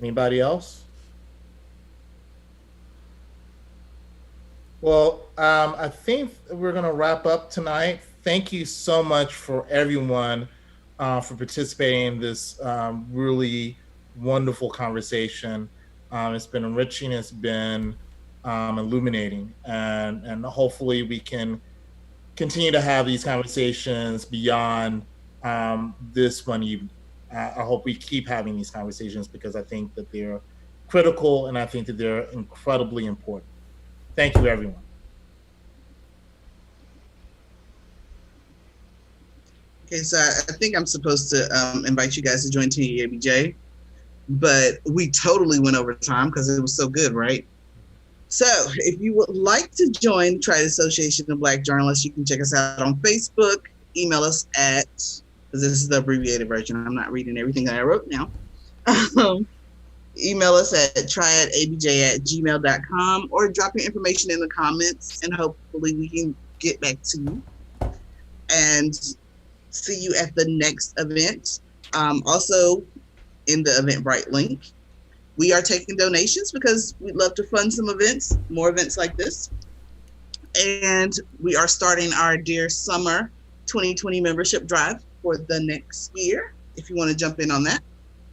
Speaker 7: Anybody else? Well, I think we're going to wrap up tonight. Thank you so much for everyone for participating in this really wonderful conversation. It's been enriching. It's been illuminating, and hopefully we can continue to have these conversations beyond this one evening. I hope we keep having these conversations, because I think that they're critical, and I think that they're incredibly important. Thank you, everyone.
Speaker 2: Okay, so I think I'm supposed to invite you guys to join TABJ, but we totally went over time because it was so good, right? So if you would like to join the Triad Association of Black Journalists, you can check us out on Facebook, email us at, because this is the abbreviated version, I'm not reading everything that I wrote now. Email us at triadabj@gmail.com, or drop your information in the comments, and hopefully we can get back to you and see you at the next event. Also, in the Eventbrite link, we are taking donations because we'd love to fund some events, more events like this. And we are starting our Dear Summer 2020 membership drive for the next year, if you want to jump in on that.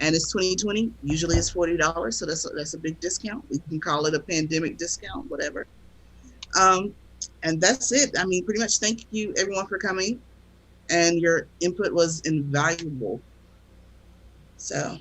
Speaker 2: And it's 2020, usually it's $40, so that's a big discount. We can call it a pandemic discount, whatever. And that's it. I mean, pretty much thank you everyone for coming, and your input was invaluable. So